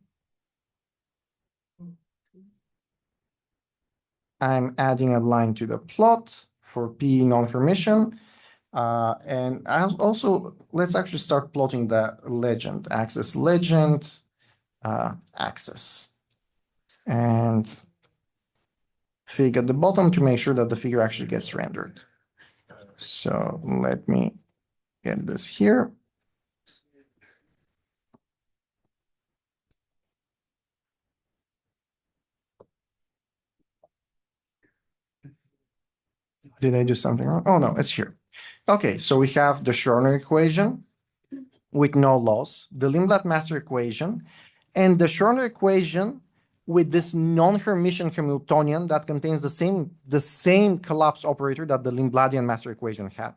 I'm adding a line to the plot for P non-Hermitian. And I also, let's actually start plotting the legend axis, axis. And fig at the bottom to make sure that the figure actually gets rendered. So let me get this here. Did I do something wrong? Oh, no, it's here. Okay, so we have the Schrödinger equation with no loss, the Lindblad master equation, and the Schrödinger equation with this non-Hermitian Hamiltonian that contains the same collapse operator that the Lindbladian master equation had.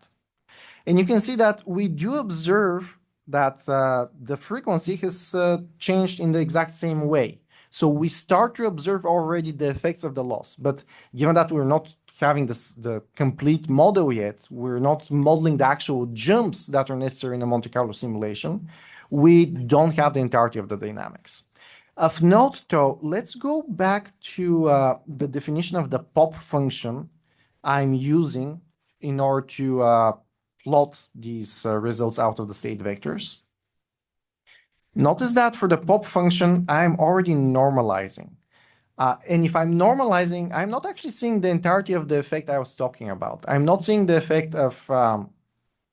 And you can see that we do observe that the frequency has changed in the exact same way. So we start to observe already the effects of the loss. But given that we're not having the complete model yet, we're not modeling the actual jumps that are necessary in a Monte Carlo simulation, we don't have the entirety of the dynamics. Of note, though, let's go back to the definition of the pop function I'm using in order to plot these results out of the state vectors. Notice that for the pop function, I'm already normalizing. And if I'm normalizing, I'm not actually seeing the entirety of the effect I was talking about. I'm not seeing the effect of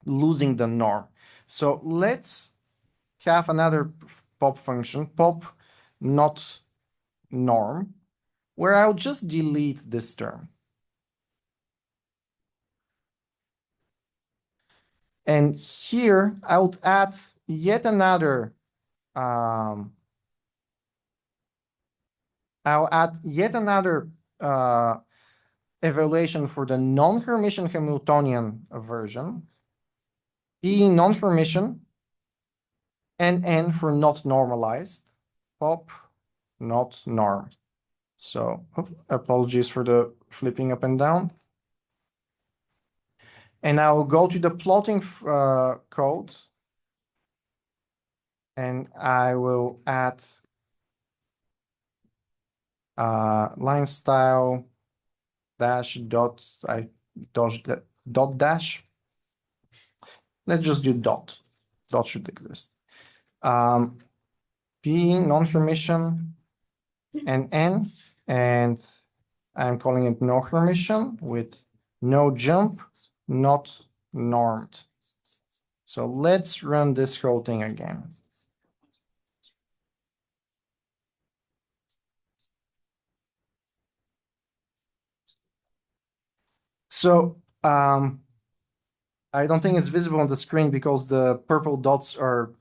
losing the norm. So let's have another pop function, pop not norm, where I'll just delete this term. And here I would add yet another I'll add yet another evaluation for the non-Hermitian Hamiltonian version, P non-Hermitian, and N for not normalized, pop not norm. So apologies for the flipping up and down. And I will go to the plotting code, and I will add line style dash dot dot dash. Let's just do dot. Dot should exist. P non-Hermitian and N, and I'm calling it no Hermitian with no jump, not normed. So let's run this whole thing again. So I don't think it's visible on the screen because the purple dots are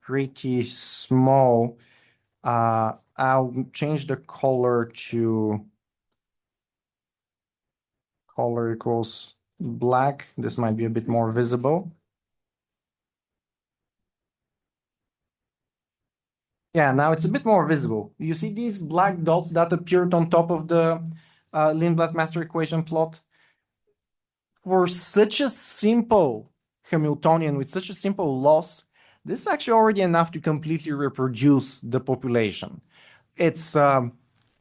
pretty small. I'll change the color to color equals black. This might be a bit more visible. Yeah, now it's a bit more visible. You see these black dots that appeared on top of the Lindblad master equation plot? For such a simple Hamiltonian with such a simple loss, this is actually already enough to completely reproduce the population. It's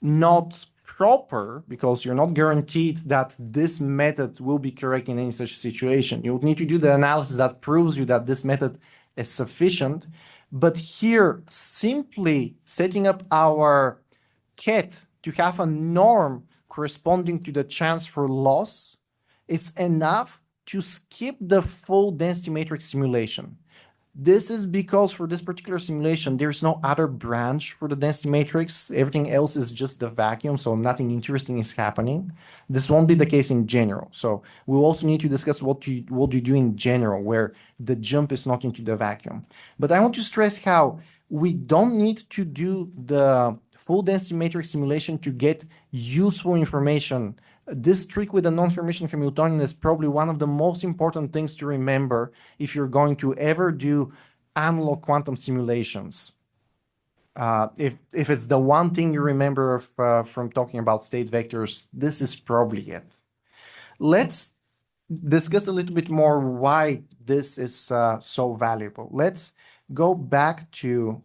not proper because you're not guaranteed that this method will be correct in any such situation. You would need to do the analysis that proves you that this method is sufficient. But here, simply setting up our ket to have a norm corresponding to the chance for loss is enough to skip the full density matrix simulation. This is because for this particular simulation, there's no other branch for the density matrix. Everything else is just the vacuum, so nothing interesting is happening. This won't be the case in general. So we'll also need to discuss what you do in general, where the jump is not into the vacuum. But I want to stress how we don't need to do the full density matrix simulation to get useful information. This trick with the non-Hermitian Hamiltonian is probably one of the most important things to remember if you're going to ever do analog quantum simulations. If it's the one thing you remember from talking about state vectors, this is probably it. Let's discuss a little bit more why this is so valuable. Let's go back to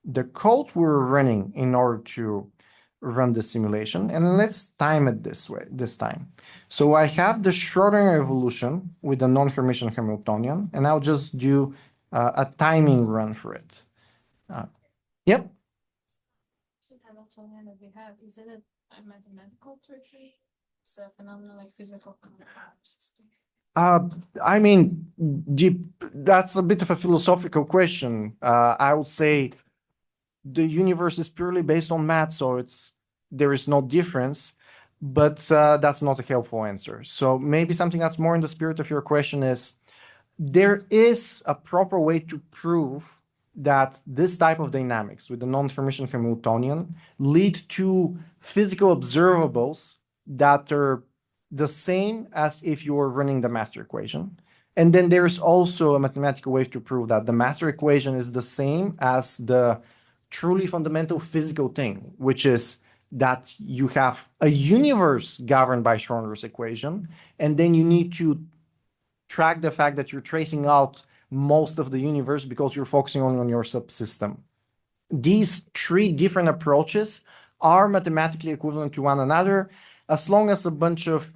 the code we're running in order to run the simulation, and let's time it this time. So I have the Schrödinger evolution with the non-Hermitian Hamiltonian, and I'll just do a timing run for it. Yep. Hamiltonian that we have, is it a mathematical trick? It's a phenomenon like physical system. I mean, that's a bit of a philosophical question. I would say the universe is purely based on math, so there is no difference, but that's not a helpful answer. So maybe something that's more in the spirit of your question is, there is a proper way to prove that this type of dynamics with the non-Hermitian Hamiltonian lead to physical observables that are the same as if you were running the master equation. And then there's also a mathematical way to prove that the master equation is the same as the truly fundamental physical thing, which is that you have a universe governed by Schrödinger's equation, and then you need to track the fact that you're tracing out most of the universe because you're focusing only on your subsystem. These three different approaches are mathematically equivalent to one another, as long as a bunch of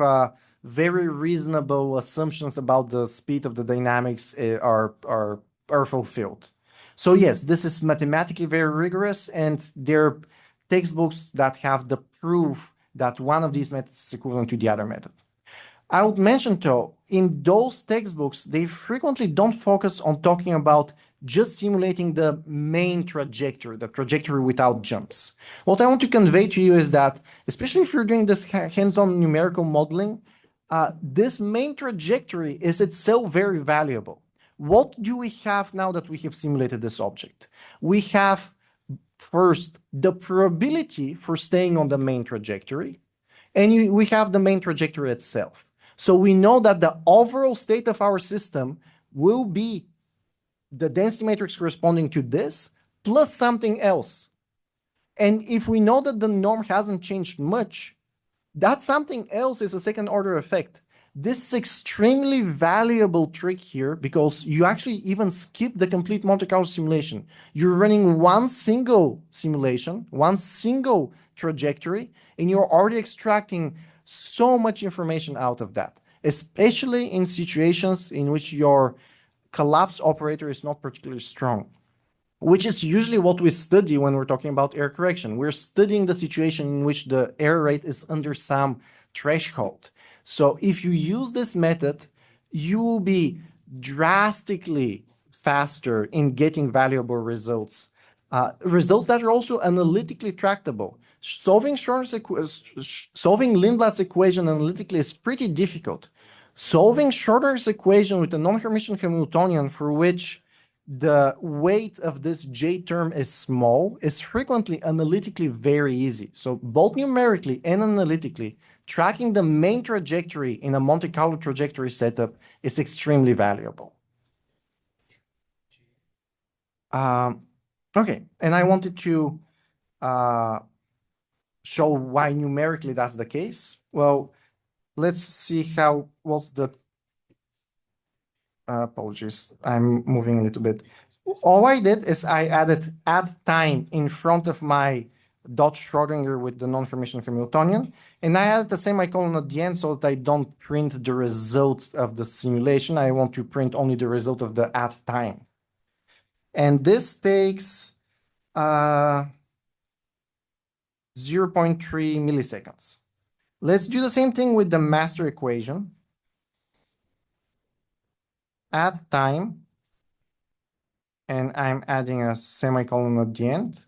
very reasonable assumptions about the speed of the dynamics are fulfilled. So yes, this is mathematically very rigorous, and there are textbooks that have the proof that one of these methods is equivalent to the other method. I would mention though, in those textbooks, they frequently don't focus on talking about just simulating the main trajectory, the trajectory without jumps. What I want to convey to you is that, especially if you're doing this hands-on numerical modeling, this main trajectory is itself very valuable. What do we have now that we have simulated this object? We have first the probability for staying on the main trajectory, and we have the main trajectory itself. So we know that the overall state of our system will be the density matrix corresponding to this plus something else. And if we know that the norm hasn't changed much, that something else is a second order effect. This is extremely valuable trick here because you actually even skip the complete Monte Carlo simulation. You're running one single simulation, one single trajectory, and you're already extracting so much information out of that, especially in situations in which your collapse operator is not particularly strong, which is usually what we study when we're talking about error correction. We're studying the situation in which the error rate is under some threshold. So if you use this method, you will be drastically faster in getting valuable results, results that are also analytically tractable. Solving Lindblad's equation analytically is pretty difficult, Solving Schrödinger's equation with a non-Hermitian Hamiltonian for which the weight of this J term is small is frequently analytically very easy. So both numerically and analytically, tracking the main trajectory in a Monte Carlo trajectory setup is extremely valuable. Okay, and I wanted to show why numerically that's the case. Well, let's see how what's the apologies, I'm moving a little bit. All I did is I added add time in front of my dot Schrödinger with the non-Hermitian Hamiltonian, and I added the semicolon at the end so that I don't print the result of the simulation. I want to print only the result of the add time. And this takes 0.3 milliseconds. Let's do the same thing with the master equation. Add time, and I'm adding a semicolon at the end.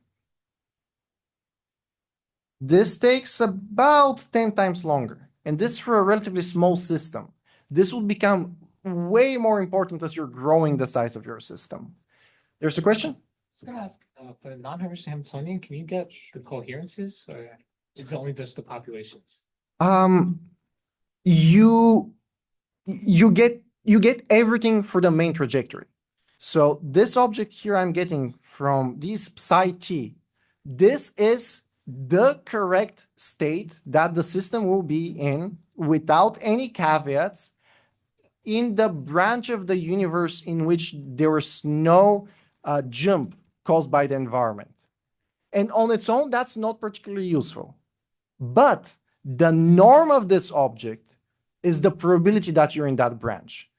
This takes about 10 times longer, and this for a relatively small system. This will become way more important as you're growing the size of your system. There's a question? I was going to ask, for the non-Hermitian Hamiltonian, can you get the coherences, or it's only just the populations? You get everything for the main trajectory. So this object here I'm getting from this psi t, this is the correct state that the system will be in without any caveats in the branch of the universe in which there is no jump caused by the environment. And on its own, that's not particularly useful. But the norm of this object is the probability that you're in that branch.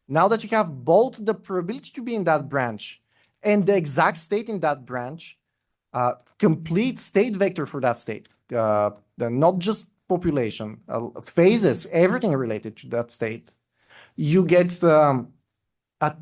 Now that you have both the probability to be in that branch and the exact state in that branch, complete state vector for that state, not just population, phases, everything related to that state, you get a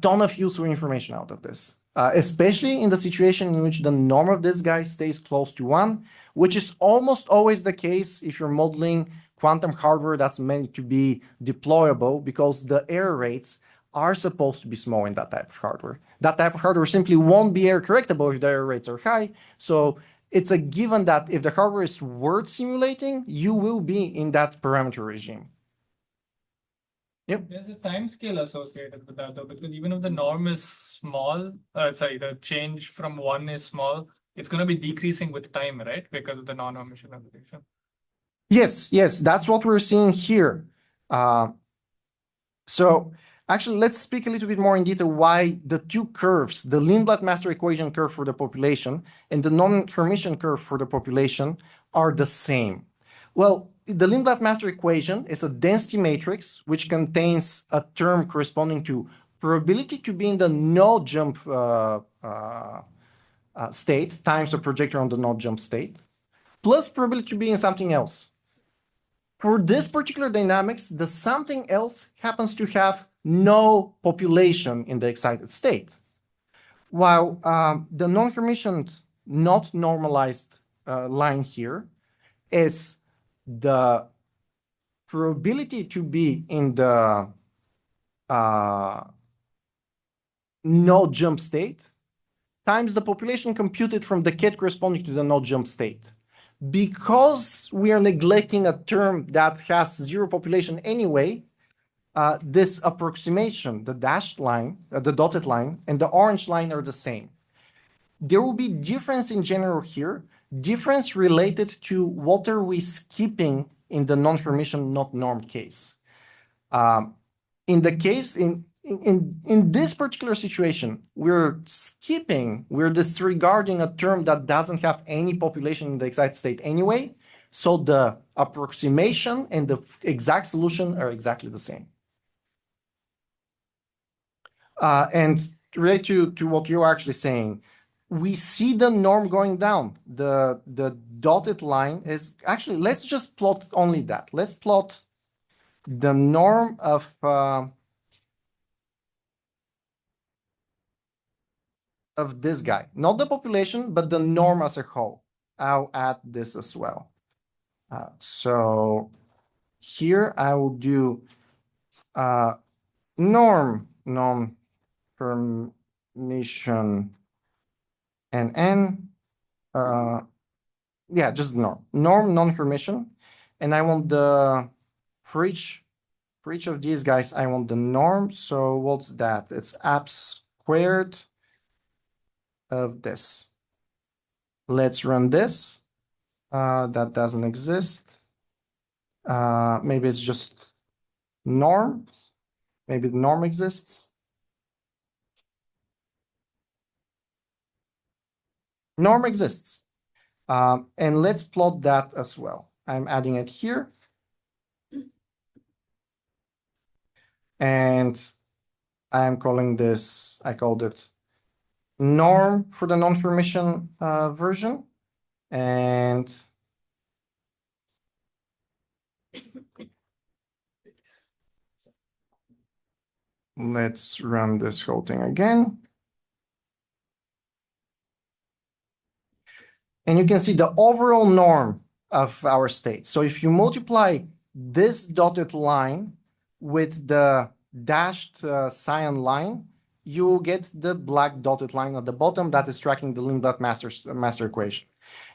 ton of useful information out of this, especially in the situation in which the norm of this guy stays close to 1, which is almost always the case if you're modeling quantum hardware that's meant to be deployable, because the error rates are supposed to be small in that type of hardware. That type of hardware simply won't be error correctable if the error rates are high. So it's a given that if the hardware is worth simulating, you will be in that parameter regime. Yep. There's a time scale associated with that, though, because even if the norm is small, the change from 1 is small, it's going to be decreasing with time, right? Because of the non-Hermitian relation. Yes, that's what we're seeing here. So actually, let's speak a little bit more in detail why the two curves, the Lindblad master equation curve for the population and the non-Hermitian curve for the population, are the same. Well, the Lindblad master equation is a density matrix which contains a term corresponding to probability to be in the no jump state times a projector on the no jump state, plus probability to be in something else. For this particular dynamics, the something else happens to have no population in the excited state, while the non-Hermitian, not normalized line here is the probability to be in the no jump state times the population computed from the ket corresponding to the no jump state. Because we are neglecting a term that has zero population anyway, this approximation, the dashed line, the dotted line, and the orange line are the same. There will be difference in general here, difference related to what are we skipping in the non-Hermitian not normed case. In the case, in this particular situation, we're disregarding a term that doesn't have any population in the exact state anyway. So the approximation and the exact solution are exactly the same. And related to what you're actually saying, we see the norm going down. The dotted line is actually, let's just plot only that. Let's plot the norm of this guy, not the population, but the norm as a whole. I'll add this as well. So here I will do norm non-Hermitian and n. Yeah, just norm non-Hermitian, and I want the for each of these guys I want the norm. So what's that? It's abs squared of this. Let's run this. That doesn't exist. Maybe it's just norm. Maybe the norm exists. Norm exists. And let's plot that as well. I'm adding it here. And I'm calling this, I called it norm for the non-Hermitian version. And let's run this whole thing again. And you can see the overall norm of our state. So if you multiply this dotted line with the dashed cyan line, you will get the black dotted line at the bottom that is tracking the Lindblad master equation.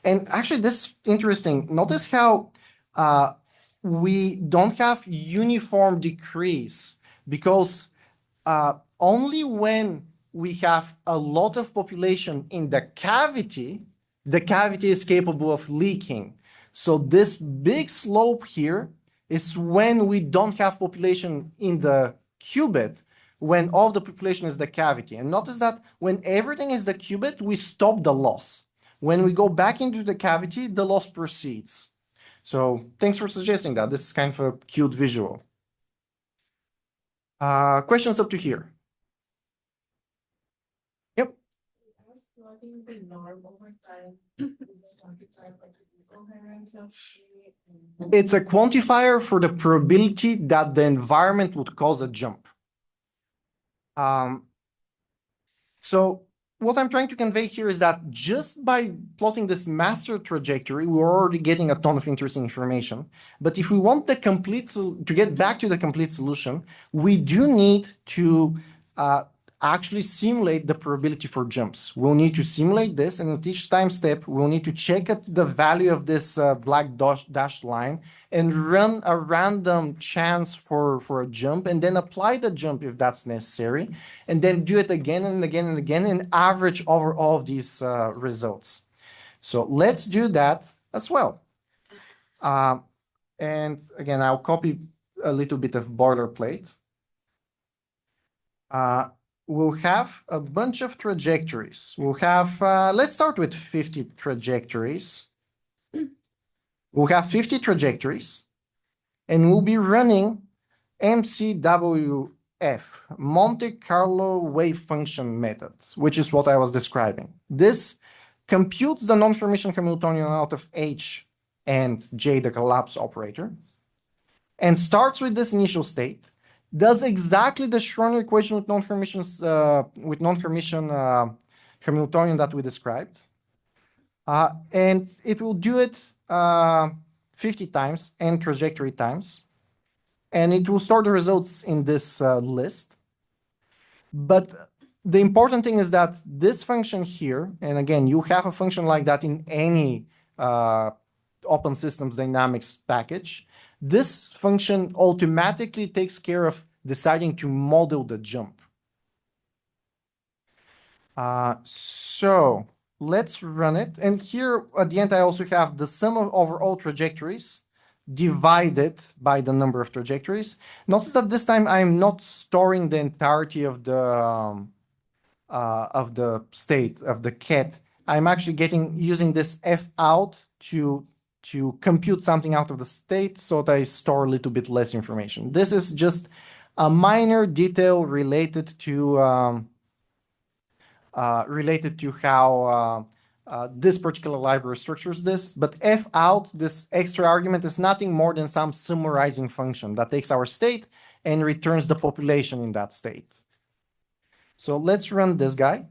And actually, this is interesting. Notice how we don't have uniform decrease, because only when we have a lot of population in the cavity is capable of leaking. So this big slope here is when we don't have population in the qubit, when all the population is the cavity. And notice that when everything is the qubit, we stop the loss. When we go back into the cavity, the loss proceeds. So thanks for suggesting that. This is kind of a cute visual. Questions up to here? Yep. It's a quantifier for the probability that the environment would cause a jump. So what I'm trying to convey here is that just by plotting this master trajectory, we're already getting a ton of interesting information. But if we want the to get back to the complete solution, we do need to actually simulate the probability for jumps. We'll need to simulate this, and at each time step, we'll need to check at the value of this black dashed line and run a random chance for a jump, and then apply the jump if that's necessary, and then do it again and again and again, and average over all of these results. So let's do that as well. And again, I'll copy a little bit of boilerplate. We'll have a bunch of trajectories. We'll have, let's start with 50 trajectories. We'll have 50 trajectories, and we'll be running MCWF, Monte Carlo wave function method, which is what I was describing. This computes the non-Hermitian Hamiltonian out of H and J, the collapse operator, and starts with this initial state, does exactly the Schrödinger equation with non-Hermitian Hamiltonian that we described. And it will do it 50 times and trajectory times. And it will store the results in this list. But the important thing is that this function here, and again, you have a function like that in any open systems dynamics package, this function automatically takes care of deciding to model the jump. So let's run it. And here at the end, I also have the sum of over all trajectories divided by the number of trajectories. Notice that this time I'm not storing the entirety of the state of the ket. I'm actually using this f out to compute something out of the state, so that I store a little bit less information. This is just a minor detail related to how this particular library structures this. But f out, this extra argument, is nothing more than some summarizing function that takes our state and returns the population in that state. So let's run this guy.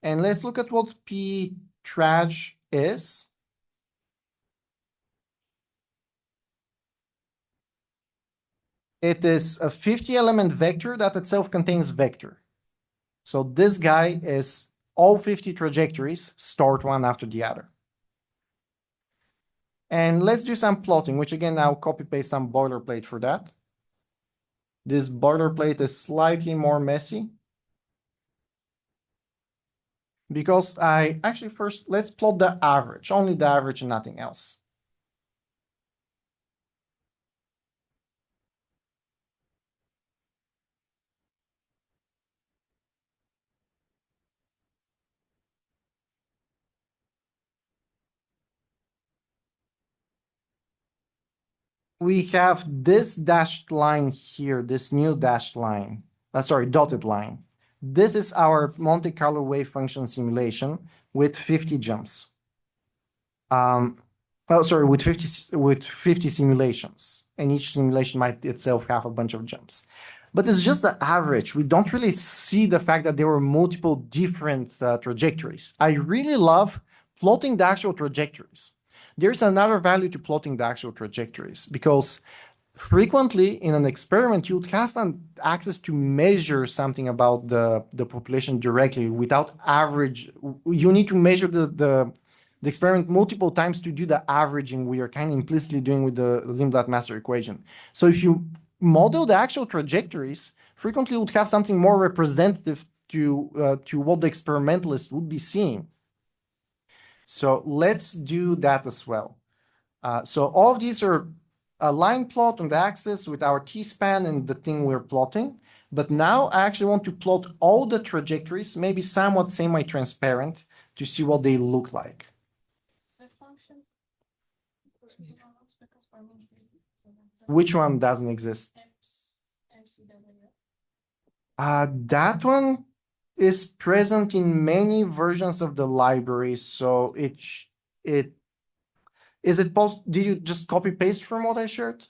And let's look at what P Traj is it is a 50 element vector that itself contains vector. So this guy is all 50 trajectories stored one after the other. And let's do some plotting, which again, I'll copy paste some boilerplate for that. This boilerplate is slightly more messy because I actually first, let's plot the average, only the average and nothing else. We have this dashed line here, this new dashed line, dotted line. This is our Monte Carlo wave function simulation with 50 jumps. With 50 simulations, and each simulation might itself have a bunch of jumps. But it's just the average. We don't really see the fact that there were multiple different trajectories. I really love plotting the actual trajectories. There's another value to plotting the actual trajectories because frequently in an experiment, you'd have access to measure something about the population directly without average. You need to measure the experiment multiple times to do the averaging we are kind of implicitly doing with the Lindblad master equation. So if you model the actual trajectories, frequently you would have something more representative to what the experimentalist would be seeing. So let's do that as well. So all of these are a line plot on the axis with our t-span and the thing we're plotting. But now I actually want to plot all the trajectories, maybe somewhat semi-transparent, to see what they look like. Which one doesn't exist? That one is present in many versions of the library, so is it possible? Did you just copy paste from what I shared?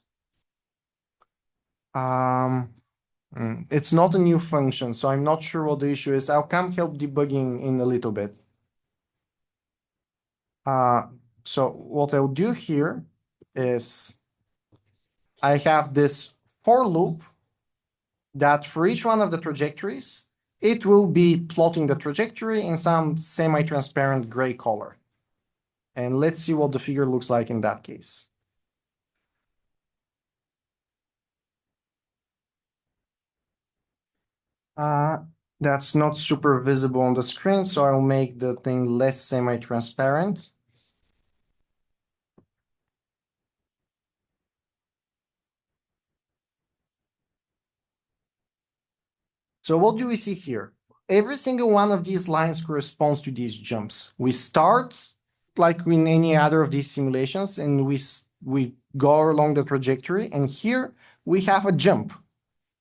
It's not a new function, so I'm not sure what the issue is. I'll come help debugging in a little bit. So what I'll do here is I have this for loop that for each one of the trajectories, it will be plotting the trajectory in some semi-transparent gray color. And let's see what the figure looks like in that case. That's not super visible on the screen, so I'll make the thing less semi-transparent. So what do we see here? Every single one of these lines corresponds to these jumps. We start like in any other of these simulations, and we go along the trajectory, and here we have a jump.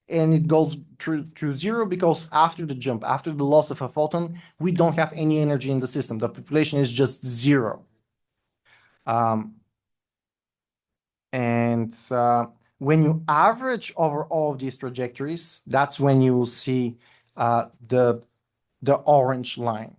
And it goes to zero because after the jump, after the loss of a photon, we don't have any energy in the system. The population is just zero. When you average over all of these trajectories, that's when you will see the orange line.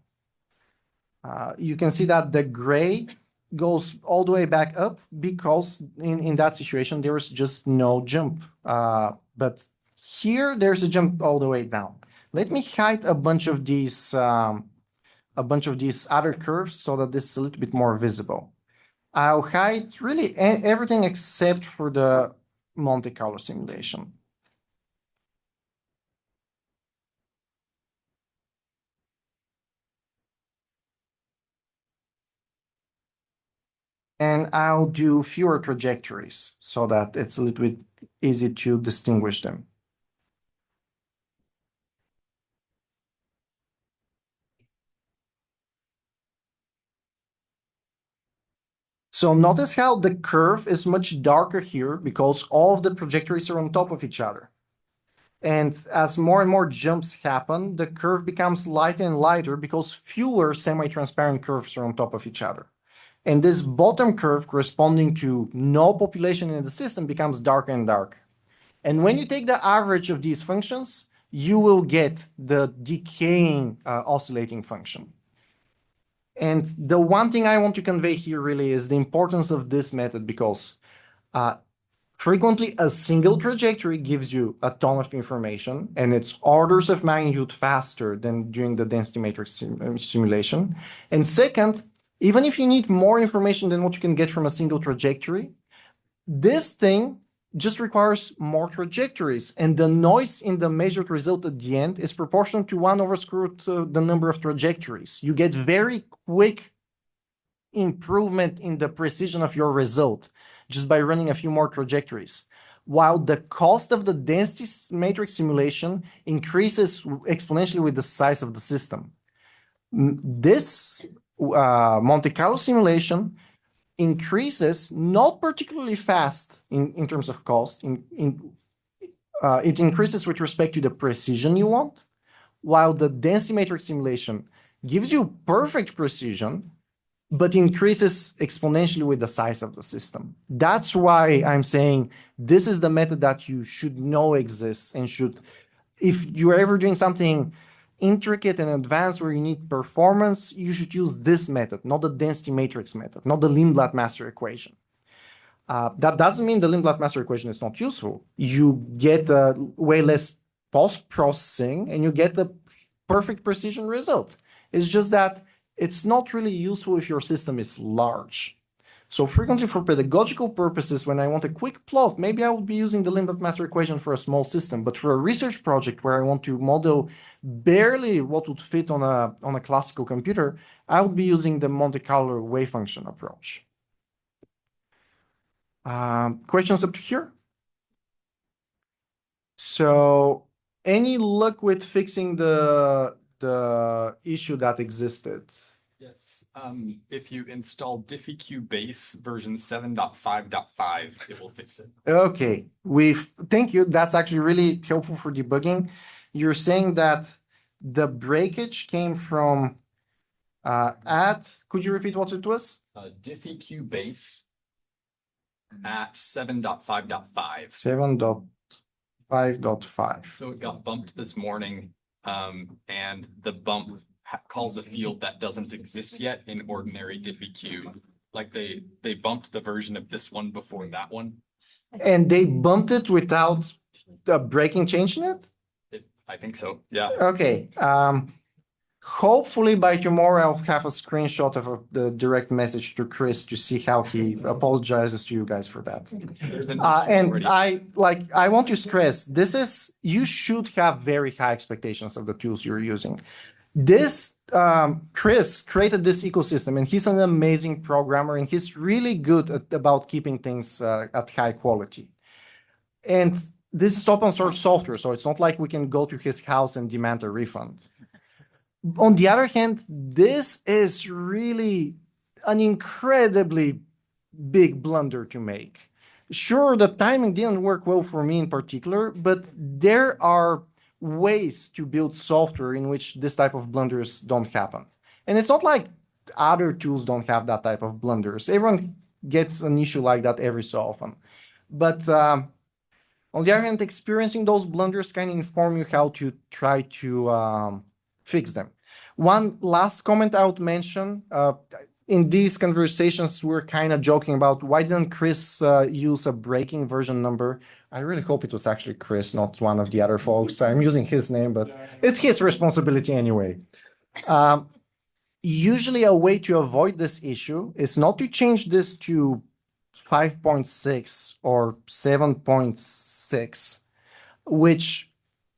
You can see that the gray goes all the way back up because in that situation, there is just no jump. But here, there's a jump all the way down. Let me hide a bunch of these other curves so that this is a little bit more visible. I'll hide really everything except for the Monte Carlo simulation. And I'll do fewer trajectories so that it's a little bit easy to distinguish them. So notice how the curve is much darker here because all of the trajectories are on top of each other. And as more and more jumps happen, the curve becomes lighter and lighter because fewer semi-transparent curves are on top of each other. And this bottom curve corresponding to no population in the system becomes darker and darker. And when you take the average of these functions, you will get the decaying oscillating function. And the one thing I want to convey here really is the importance of this method, because frequently a single trajectory gives you a ton of information, and it's orders of magnitude faster than doing the density matrix simulation. And second, even if you need more information than what you can get from a single trajectory, this thing just requires more trajectories, and the noise in the measured result at the end is proportional to 1 over square root the number of trajectories. You get very quick improvement in the precision of your result just by running a few more trajectories, while the cost of the density matrix simulation increases exponentially with the size of the system. This Monte Carlo simulation increases not particularly fast in terms of cost. It increases with respect to the precision you want, while the density matrix simulation gives you perfect precision, but increases exponentially with the size of the system. That's why I'm saying this is the method that you should know exists, and should, if you're ever doing something intricate and advanced where you need performance, you should use this method, not the density matrix method, not the Lindblad master equation. That doesn't mean the Lindblad master equation is not useful. You get way less post-processing and you get the perfect precision result. It's just that it's not really useful if your system is large. So frequently for pedagogical purposes, when I want a quick plot, maybe I would be using the Lindblad master equation for a small system. But for a research project where I want to model barely what would fit on a classical computer, I would be using the Monte Carlo wave function approach. Questions up to here? So any luck with fixing the issue that existed? Yes. If you install diffie base version 7.5.5, it will fix it. Okay, thank you. That's actually really helpful for debugging. You're saying that the breakage came from could you repeat what it was? Diffie base at 7.5.5. 7.5.5. So it got bumped this morning, and the bump calls a field that doesn't exist yet in ordinary diffie. Like they bumped the version of this one before that one. And they bumped it without the breaking change in it? I think so, yeah. Okay. Hopefully by tomorrow I'll have a screenshot of the direct message to Chris to see how he apologizes to you guys for that. And I want to stress, you should have very high expectations of the tools you're using. This Chris created this ecosystem, and he's an amazing programmer, and he's really good about keeping things at high quality. And this is open source software, so it's not like we can go to his house and demand a refund. On the other hand, this is really an incredibly big blunder to make. Sure, the timing didn't work well for me in particular, but there are ways to build software in which this type of blunders don't happen. And it's not like other tools don't have that type of blunders. Everyone gets an issue like that every so often. But on the other hand, experiencing those blunders can inform you how to try to fix them. One last comment I would mention, in these conversations, we're kind of joking about why didn't Chris use a breaking version number? I really hope it was actually Chris, not one of the other folks. I'm using his name, but it's his responsibility anyway. Usually a way to avoid this issue is not to change this to 5.6 or 7.6, which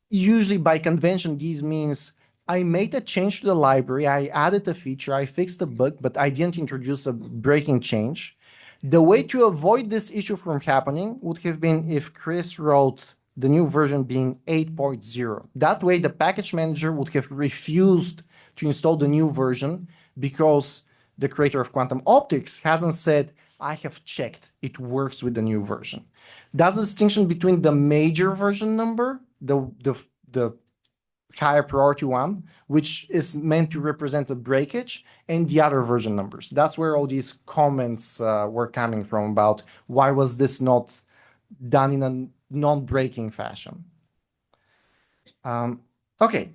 usually by convention, these means I made a change to the library, I added a feature, I fixed the bug, but I didn't introduce a breaking change. The way to avoid this issue from happening would have been if Chris wrote the new version being 8.0. That way, the package manager would have refused to install the new version because the creator of QuantumOptics hasn't said, I have checked, it works with the new version. That's the distinction between the major version number, the higher priority one, which is meant to represent the breakage, and the other version numbers. That's where all these comments were coming from about why was this not done in a non-breaking fashion. Okay,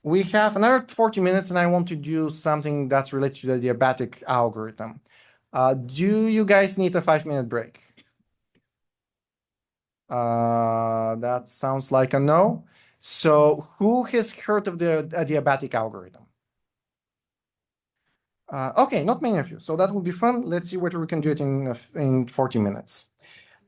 we have another 40 minutes and I want to do something that's related to the adiabatic algorithm. Do you guys need a 5-minute break? That sounds like a no. So who has heard of the adiabatic algorithm? Okay, not many of you. So that will be fun. Let's see whether we can do it in 40 minutes.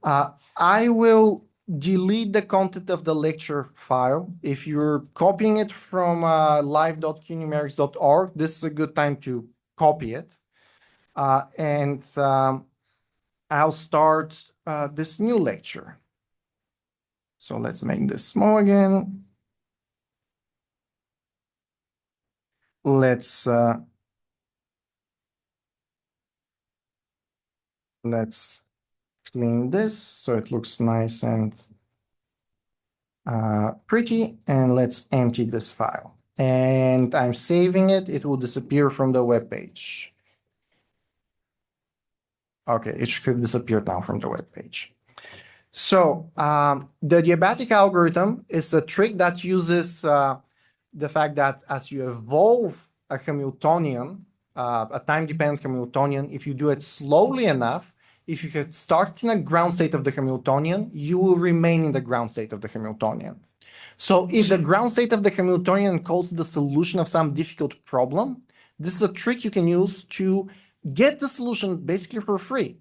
I will delete the content of the lecture file. If you're copying it from live.qnumerics.org, this is a good time to copy it. I'll start this new lecture. So let's make this small again. Let's clean this so it looks nice and pretty, and let's empty this file. And I'm saving it. It will disappear from the web page. Okay, it should have disappeared now from the web page. So the adiabatic algorithm is a trick that uses the fact that as you evolve a Hamiltonian, a time-dependent Hamiltonian, if you do it slowly enough, if you could start in a ground state of the Hamiltonian, you will remain in the ground state of the Hamiltonian. So if the ground state of the Hamiltonian encodes the solution of some difficult problem, this is a trick you can use to get the solution basically for free.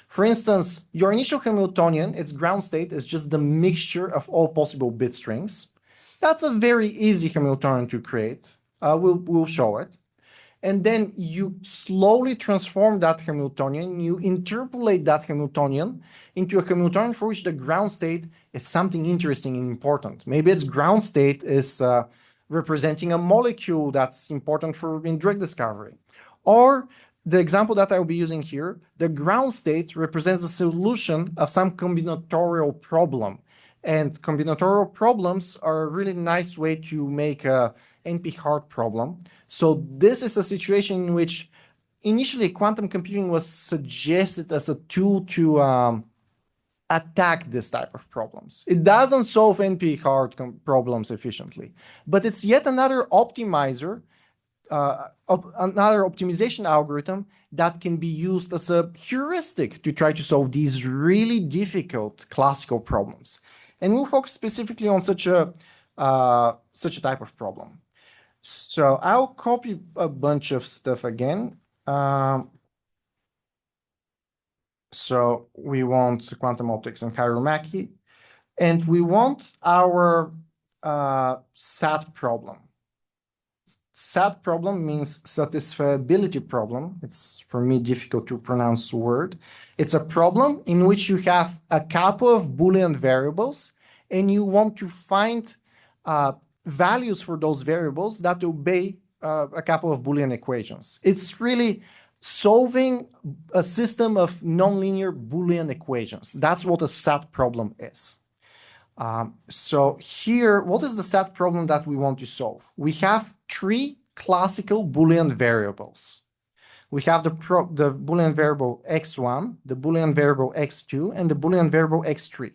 For instance, your initial Hamiltonian, its ground state is just the mixture of all possible bit strings. That's a very easy Hamiltonian to create. We'll show it. And then you slowly transform that Hamiltonian, you interpolate that Hamiltonian into a Hamiltonian for which the ground state is something interesting and important. Maybe its ground state is representing a molecule that's important in drug discovery. Or the example that I'll be using here, the ground state represents the solution of some combinatorial problem. And combinatorial problems are a really nice way to make a NP-hard problem. So this is a situation in which initially quantum computing was suggested as a tool to attack this type of problems. It doesn't solve NP-hard problems efficiently, but it's yet another optimizer, another optimization algorithm that can be used as a heuristic to try to solve these really difficult classical problems. And we'll focus specifically on such a type of problem. So I'll copy a bunch of stuff again. So we want quantum optics and Hiromaki, and we want our SAT problem. SAT problem means satisfiability problem. It's, for me, difficult to pronounce word. It's a problem in which you have a couple of Boolean variables, and you want to find values for those variables that obey a couple of Boolean equations. It's really solving a system of nonlinear Boolean equations. That's what a SAT problem is. So here, what is the SAT problem that we want to solve? We have three classical Boolean variables. We have the Boolean variable x1, the Boolean variable x2, and the Boolean variable x3.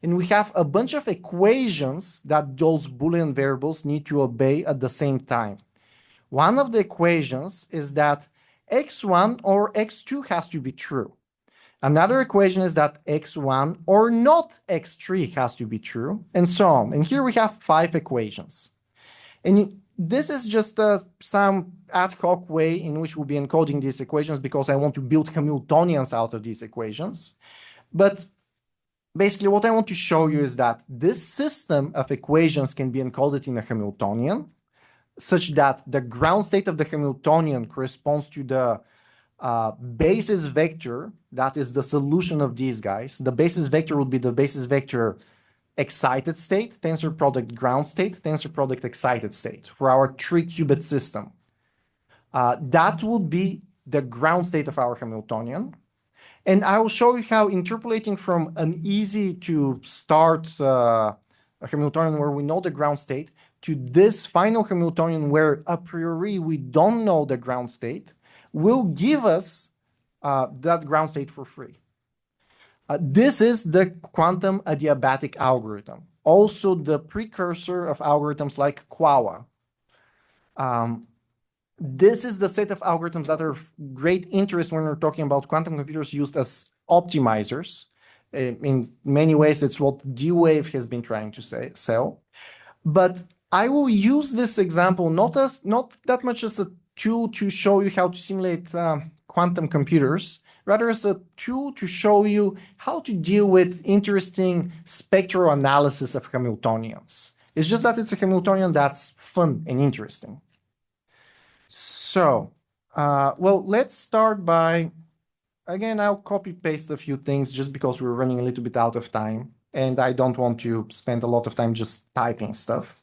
And we have a bunch of equations that those Boolean variables need to obey at the same time. One of the equations is that x1 or x2 has to be true. Another equation is that x1 or not x3 has to be true, and so on. And here we have 5 equations. And this is just some ad hoc way in which we'll be encoding these equations because I want to build Hamiltonians out of these equations. But basically what I want to show you is that this system of equations can be encoded in a Hamiltonian such that the ground state of the Hamiltonian corresponds to the basis vector that is the solution of these guys. The basis vector would be the basis vector excited state, tensor product ground state, tensor product excited state for our 3-qubit system. That would be the ground state of our Hamiltonian. And I will show you how interpolating from an easy to start a Hamiltonian where we know the ground state to this final Hamiltonian where a priori we don't know the ground state will give us that ground state for free. This is the quantum adiabatic algorithm, also the precursor of algorithms like QUAWA. This is the set of algorithms that are of great interest when we're talking about quantum computers used as optimizers. In many ways, it's what D-Wave has been trying to sell. But I will use this example not that much as a tool to show you how to simulate quantum computers, rather as a tool to show you how to deal with interesting spectral analysis of Hamiltonians. It's just that it's a Hamiltonian that's fun and interesting. So, well, let's start by, again, I'll copy paste a few things just because we're running a little bit out of time and I don't want to spend a lot of time just typing stuff.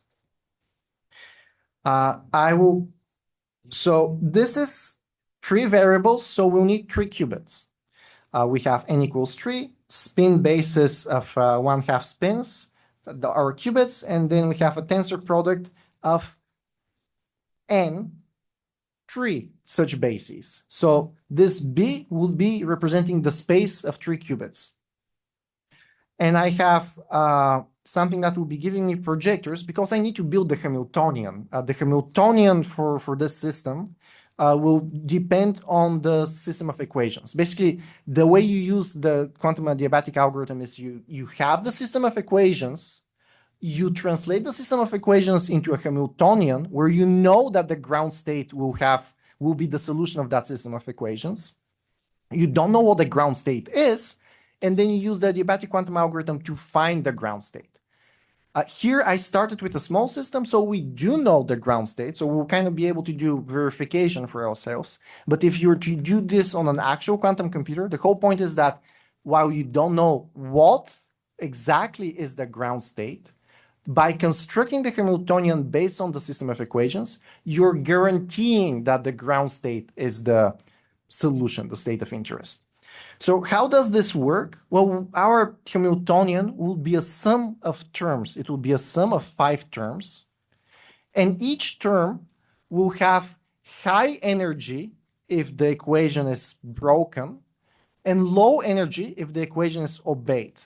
So this is 3 variables, so we'll need 3 qubits. We have n equals 3, spin basis of 1/2 spins, our qubits, and then we have a tensor product of n 3 such bases. So this B would be representing the space of 3 qubits. And I have something that will be giving me projectors because I need to build the Hamiltonian. The Hamiltonian for this system will depend on the system of equations. Basically, the way you use the quantum adiabatic algorithm is you have the system of equations, you translate the system of equations into a Hamiltonian where you know that the ground state will be the solution of that system of equations. You don't know what the ground state is, and then you use the adiabatic quantum algorithm to find the ground state. Here I started with a small system, so we do know the ground state, so we'll kind of be able to do verification for ourselves. But if you were to do this on an actual quantum computer, the whole point is that while you don't know what exactly is the ground state, by constructing the Hamiltonian based on the system of equations, you're guaranteeing that the ground state is the solution, the state of interest. So how does this work? Well, our Hamiltonian will be a sum of terms. It will be a sum of 5 terms. And each term will have high energy if the equation is broken and low energy if the equation is obeyed.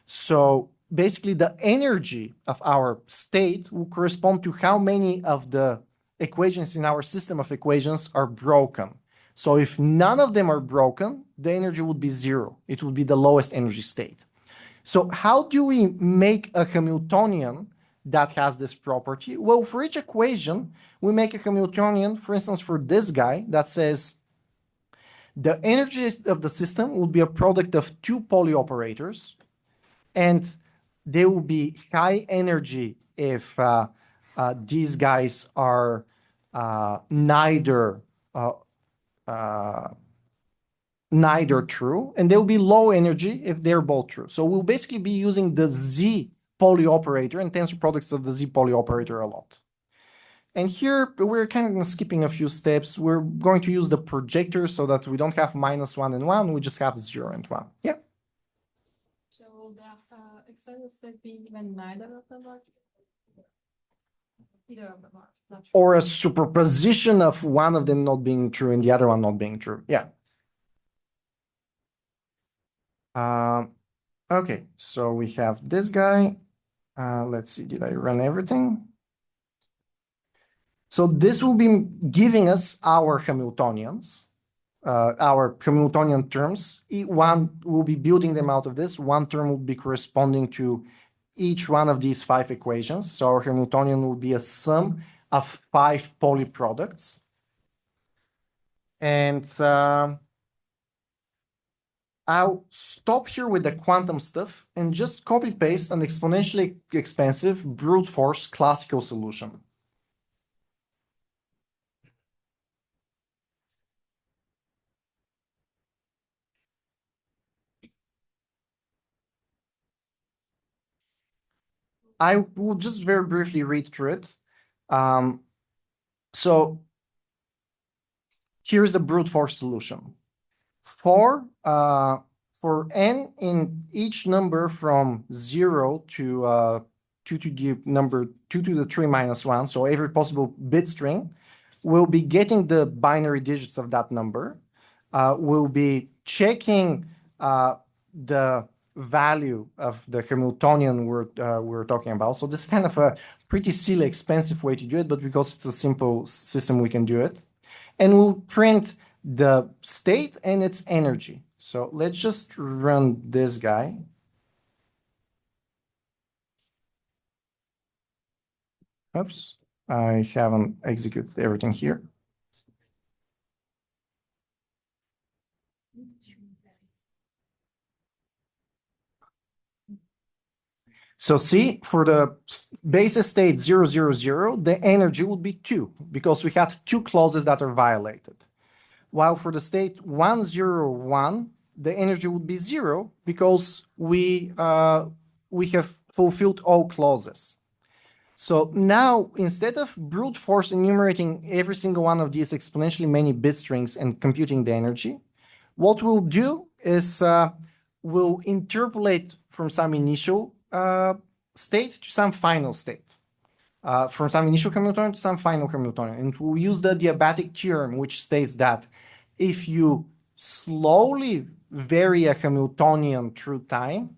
So basically the energy of our state will correspond to how many of the equations in our system of equations are broken. So if none of them are broken, the energy would be 0. It would be the lowest energy state. So how do we make a Hamiltonian that has this property? Well, for each equation, we make a Hamiltonian, for instance, for this guy that says the energy of the system will be a product of 2 Pauli operators, and they will be high energy if these guys are neither true, and they'll be low energy if they're both true. So we'll basically be using the Z Pauli operator and tensor products of the Z Pauli operator a lot. And here we're kind of skipping a few steps. We're going to use the projector so that we don't have -1 and 1, we just have 0 and 1. Yeah. So will the explicit be even neither of them are true? Either of them are not true. Or a superposition of one of them not being true and the other one not being true. Yeah. Okay, so we have this guy. Let's see, did I run everything? So this will be giving us our Hamiltonians, our Hamiltonian terms. One will be building them out of this. One term will be corresponding to each one of these 5 equations. So our Hamiltonian will be a sum of 5 Pauli products. And I'll stop here with the quantum stuff and just copy paste an exponentially expensive brute force classical solution. I will just very briefly read through it. So here's the brute force solution. For n in each number from 0 to 2 to the number 2 to the 3 minus 1, so every possible bit string, we'll be getting the binary digits of that number. We'll be checking the value of the Hamiltonian we're talking about. So this is kind of a pretty silly, expensive way to do it, but because it's a simple system, we can do it. And we'll print the state and its energy. So let's just run this guy. Oops, I haven't executed everything here. So see, for the basis state 0, 0, 0, the energy would be 2, because we had 2 clauses that are violated. While for the state 1, 0, 1, the energy would be 0, because we have fulfilled all clauses. So now, instead of brute force enumerating every single one of these exponentially many bit strings and computing the energy, what we'll do is we'll interpolate from some initial state to some final state, from some initial Hamiltonian to some final Hamiltonian. And we'll use the Adiabatic theorem, which states that if you slowly vary a Hamiltonian through time,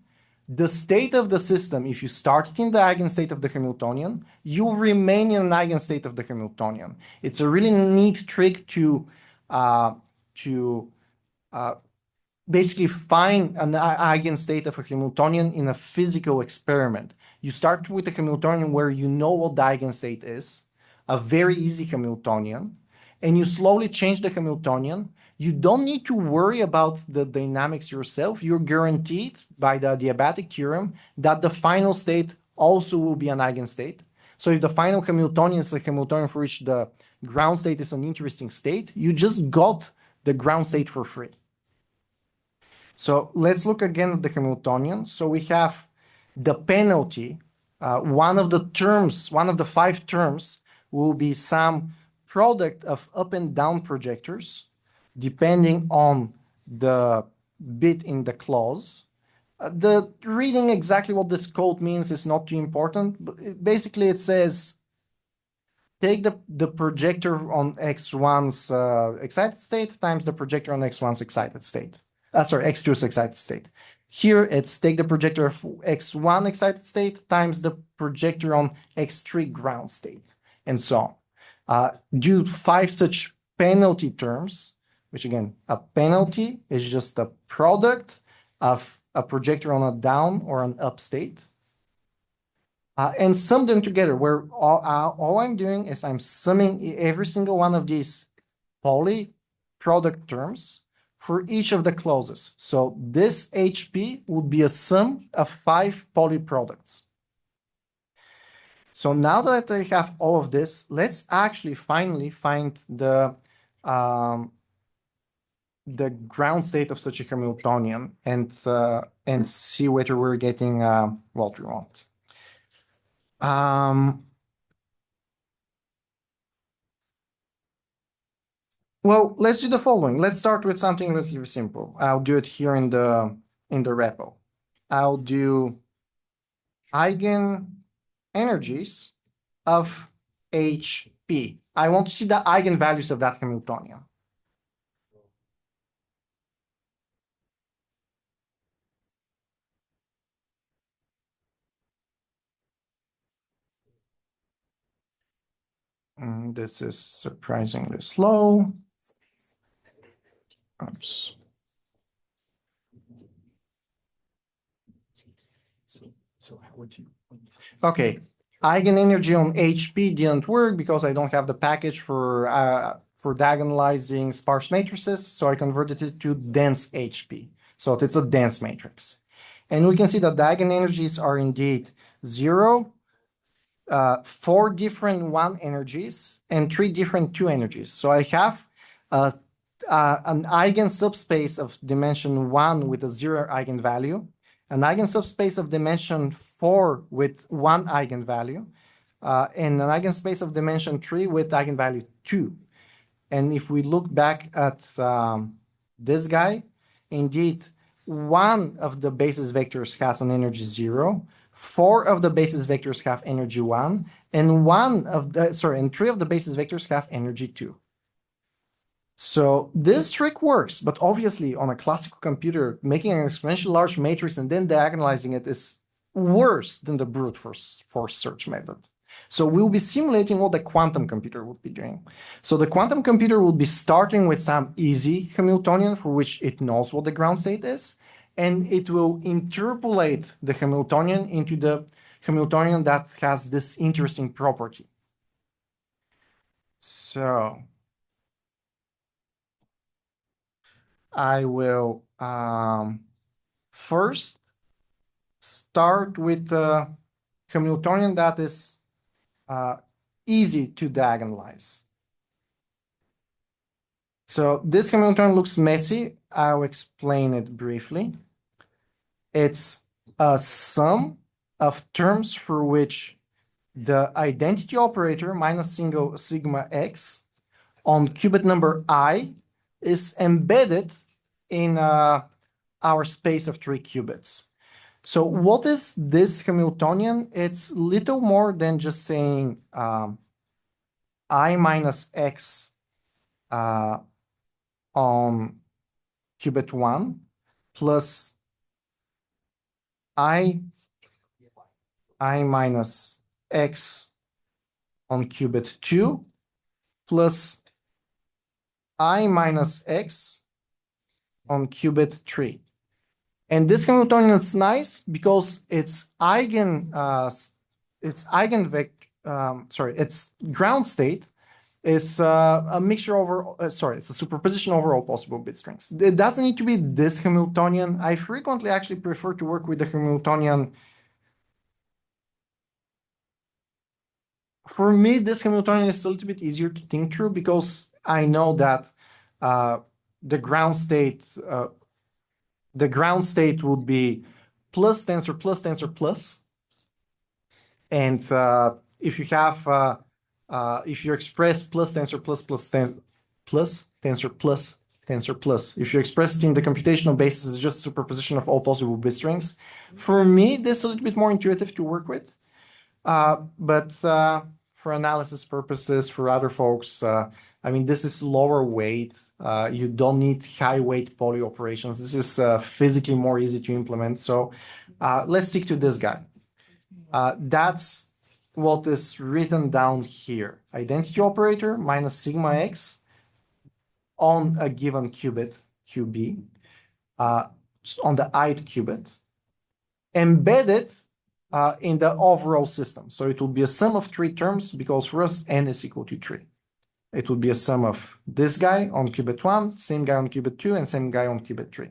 the state of the system, if you started in the eigenstate of the Hamiltonian, you remain in an eigenstate of the Hamiltonian. It's a really neat trick to basically find an eigenstate of a Hamiltonian in a physical experiment. You start with a Hamiltonian where you know what the eigenstate is, a very easy Hamiltonian, and you slowly change the Hamiltonian. You don't need to worry about the dynamics yourself. You're guaranteed by the Adiabatic theorem that the final state also will be an eigenstate. So if the final Hamiltonian is a Hamiltonian for which the ground state is an interesting state, you just got the ground state for free. So let's look again at the Hamiltonian. So we have the penalty. One of the terms, one of the 5 terms will be some product of up and down projectors, depending on the bit in the clause. The reading exactly what this code means is not too important. But basically, it says take the projector on x1's excited state times the projector on x1's excited state. X2's excited state. Here, it's take the projector of x1 excited state times the projector on x3 ground state, and so on. Do 5 such penalty terms, which again, a penalty is just a product of a projector on a down or an up state. And sum them together, where all I'm doing is I'm summing every single one of these Pauli product terms for each of the clauses. So this HP would be a sum of 5 Pauli products. So now that I have all of this, let's actually finally find the ground state of such a Hamiltonian and see whether we're getting what we want. Well, let's do the following. Let's start with something relatively simple. I'll do it here in the repo. I'll do eigenenergies of HP. I want to see the eigenvalues of that Hamiltonian. This is surprisingly slow. Oops. So how would you? Okay, eigenenergy on HP didn't work because I don't have the package for diagonalizing sparse matrices, so I converted it to dense HP. So it's a dense matrix. And we can see that the eigenenergies are indeed 0, 4 different 1 energies, and 3 different 2 energies. So I have an eigen subspace of dimension 1 with a 0 eigenvalue, an eigen subspace of dimension 4 with 1 eigenvalue, and an eigenspace of dimension 3 with eigenvalue 2. And if we look back at this guy, indeed, 1 of the basis vectors has an energy 0, 4 of the basis vectors have energy 1, and 3 of the basis vectors have energy 2. So this trick works, but obviously on a classical computer, making an exponentially large matrix and then diagonalizing it is worse than the brute force search method. So we'll be simulating what the quantum computer would be doing. So the quantum computer will be starting with some easy Hamiltonian for which it knows what the ground state is, and it will interpolate the Hamiltonian into the Hamiltonian that has this interesting property. So I will first start with the Hamiltonian that is easy to diagonalize. So this Hamiltonian looks messy. I'll explain it briefly. It's a sum of terms for which the identity operator minus sigma x on qubit number I is embedded in our space of 3 qubits. So what is this Hamiltonian? It's little more than just saying I minus x on qubit 1 plus I minus x on qubit 2 plus I minus x on qubit 3. And this Hamiltonian is nice because its its ground state is a mixture over, it's a superposition over all possible bit strings. It doesn't need to be this Hamiltonian. I frequently actually prefer to work with the Hamiltonian. For me, this Hamiltonian is a little bit easier to think through because I know that the ground state would be plus tensor plus tensor plus. And if you have if you express plus tensor plus plus tensor plus tensor plus, if you express it in the computational basis, it's just superposition of all possible bit strings. For me, this is a little bit more intuitive to work with. But for analysis purposes, for other folks, I mean, this is lower weight. You don't need high weight poly operations. This is physically more easy to implement. So let's stick to this guy. That's what is written down here. Identity operator minus sigma x on a given qubit, QB, on the ith qubit, embedded in the overall system. So it will be a sum of 3 terms because for us, n is equal to 3. It would be a sum of this guy on qubit 1, same guy on qubit 2, and same guy on qubit 3.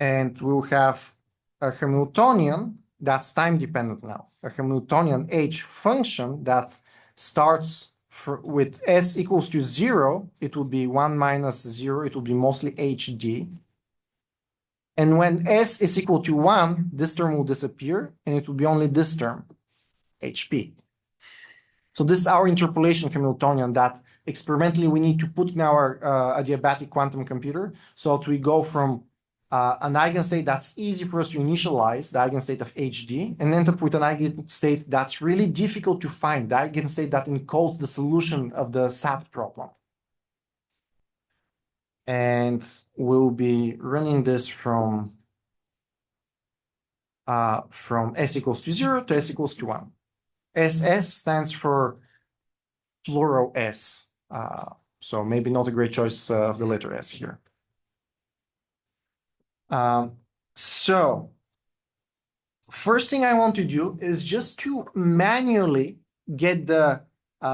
And we'll have a Hamiltonian that's time dependent now. A Hamiltonian H function that starts with s equals to 0. It will be 1 minus 0. It will be mostly HD. And when s is equal to 1, this term will disappear, and it will be only this term, HP. So this is our interpolation Hamiltonian that experimentally we need to put in our adiabatic quantum computer. So that we go from an eigenstate that's easy for us to initialize, the eigenstate of HD, and end up with an eigenstate that's really difficult to find, the eigenstate that encodes the solution of the SAT problem. And we'll be running this from s equals to 0 to s equals to 1. SS stands for plural S. So maybe not a great choice of the letter S here. So first thing I want to do is just to manually get the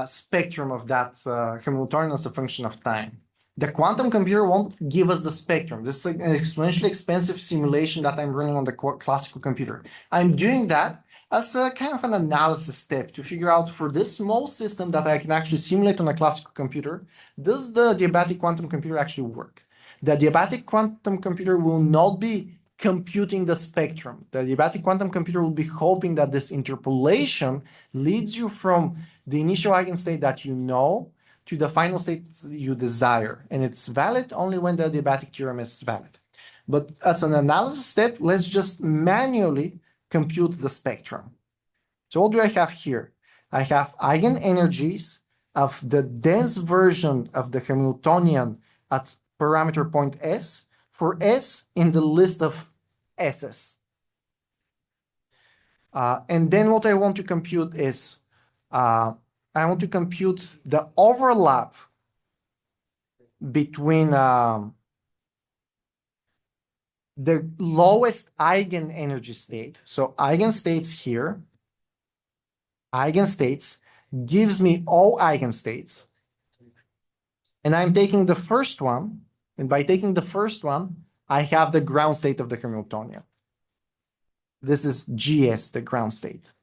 spectrum of that Hamiltonian as a function of time. The quantum computer won't give us the spectrum. This is an exponentially expensive simulation that I'm running on the classical computer. I'm doing that as a kind of an analysis step to figure out for this small system that I can actually simulate on a classical computer, does the adiabatic quantum computer actually work? The adiabatic quantum computer will not be computing the spectrum. The adiabatic quantum computer will be hoping that this interpolation leads you from the initial eigenstate that you know to the final state you desire. And it's valid only when the adiabatic theorem is valid. But as an analysis step, let's just manually compute the spectrum. So what do I have here? I have eigenenergies of the dense version of the Hamiltonian at parameter point S for S in the list of S's. And then what I want to compute is, I want to compute the overlap between the lowest eigenenergy state. So eigenstates here, eigenstates gives me all eigenstates. And I'm taking the first one, and by taking the first one, I have the ground state of the Hamiltonian. This is GS, the ground state.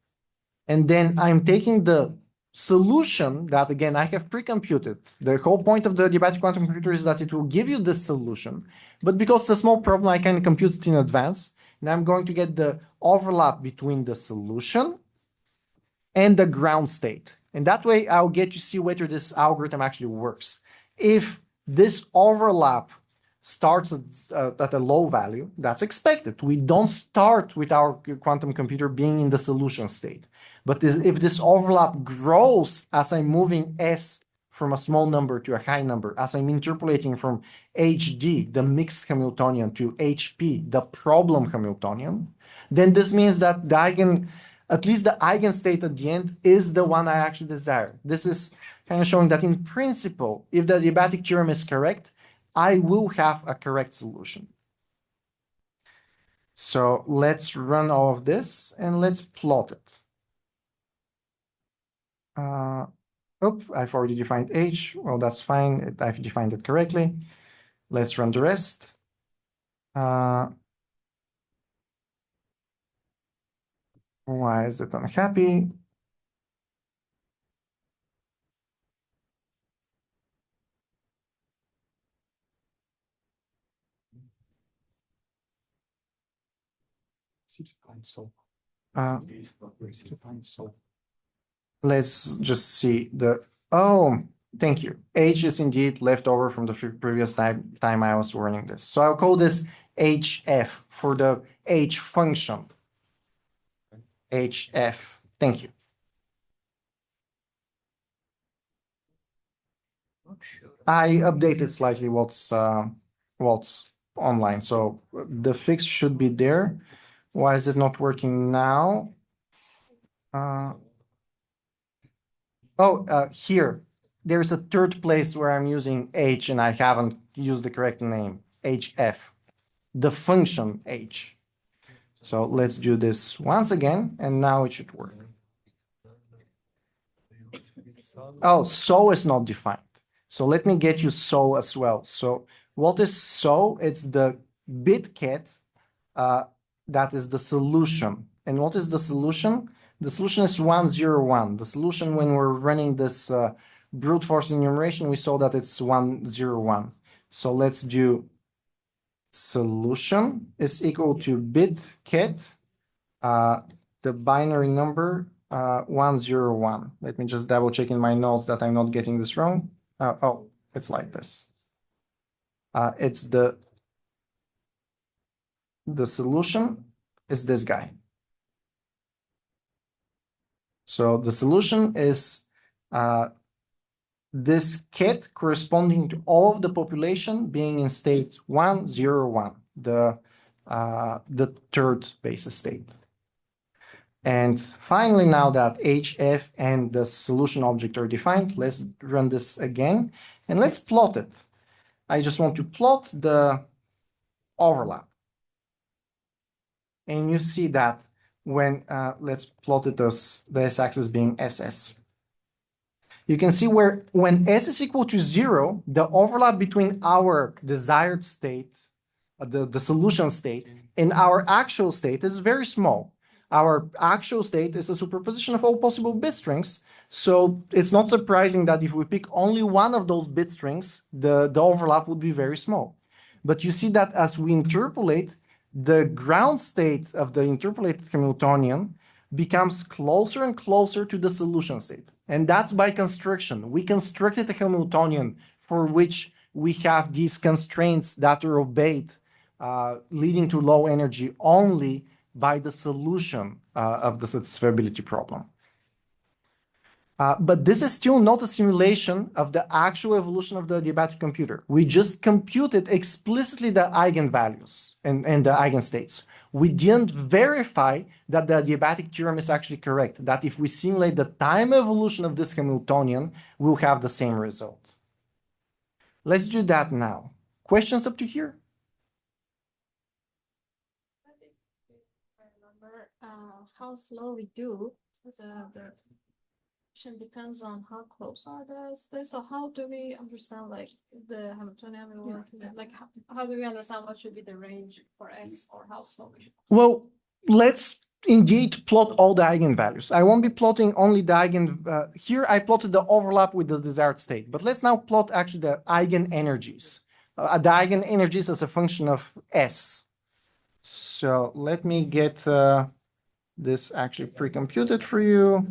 And then I'm taking the solution that, again, I have pre-computed. The whole point of the adiabatic quantum computer is that it will give you this solution. But because it's a small problem, I can compute it in advance. And I'm going to get the overlap between the solution and the ground state. And that way, I'll get to see whether this algorithm actually works. If this overlap starts at a low value, that's expected. We don't start with our quantum computer being in the solution state. But if this overlap grows as I'm moving S from a small number to a high number, as I'm interpolating from HD, the mixed Hamiltonian, to HP, the problem Hamiltonian, then this means that at least the eigenstate at the end is the one I actually desire. This is kind of showing that in principle, if the adiabatic theorem is correct, I will have a correct solution. So let's run all of this and let's plot it. I've already defined H. Well, that's fine. I've defined it correctly. Let's run the rest. Why is it unhappy? Let's just see the, oh, thank you. H is indeed left over from the previous time I was running this. So I'll call this HF for the H function. HF, thank you. I updated slightly what's online. So the fix should be there. Why is it not working now? Here, there's a third place where I'm using H and I haven't used the correct name, HF, the function H. So let's do this once again, and now it should work. Oh, so is not defined. So let me get you so as well. So what is so? It's the bit ket that is the solution. And what is the solution? The solution is 101. The solution when we're running this brute force enumeration, we saw that it's 101. So let's do solution is equal to bit ket, the binary number 101. Let me just double check in my notes that I'm not getting this wrong. Oh, it's like this. It's the solution is this guy. So the solution is this ket corresponding to all of the population being in state 101, the third basis state. And finally, now that HF and the solution object are defined, let's run this again and let's plot it. I just want to plot the overlap. And you see that when, let's plot it as the s-axis being SS. You can see where when S is equal to 0, the overlap between our desired state, the solution state, and our actual state is very small. Our actual state is a superposition of all possible bit strings. So it's not surprising that if we pick only one of those bit strings, the overlap would be very small. But you see that as we interpolate, the ground state of the interpolated Hamiltonian becomes closer and closer to the solution state. And that's by construction. We constructed a Hamiltonian for which we have these constraints that are obeyed, leading to low energy only by the solution of the satisfiability problem. But this is still not a simulation of the actual evolution of the adiabatic computer. We just computed explicitly the eigenvalues and the eigenstates. We didn't verify that the adiabatic theorem is actually correct, that if we simulate the time evolution of this Hamiltonian, we'll have the same result. Let's do that now. Questions up to here? I remember how slow we do. The depends on how close are the states. So how do we understand like the Hamiltonian? Like how do we understand what should be the range for S or how slow we should? Well, let's indeed plot all the eigenvalues. I won't be plotting only the here I plotted the overlap with the desired state, but let's now plot actually the eigenenergies. The eigenenergies as a function of S. So let me get this actually pre-computed for you.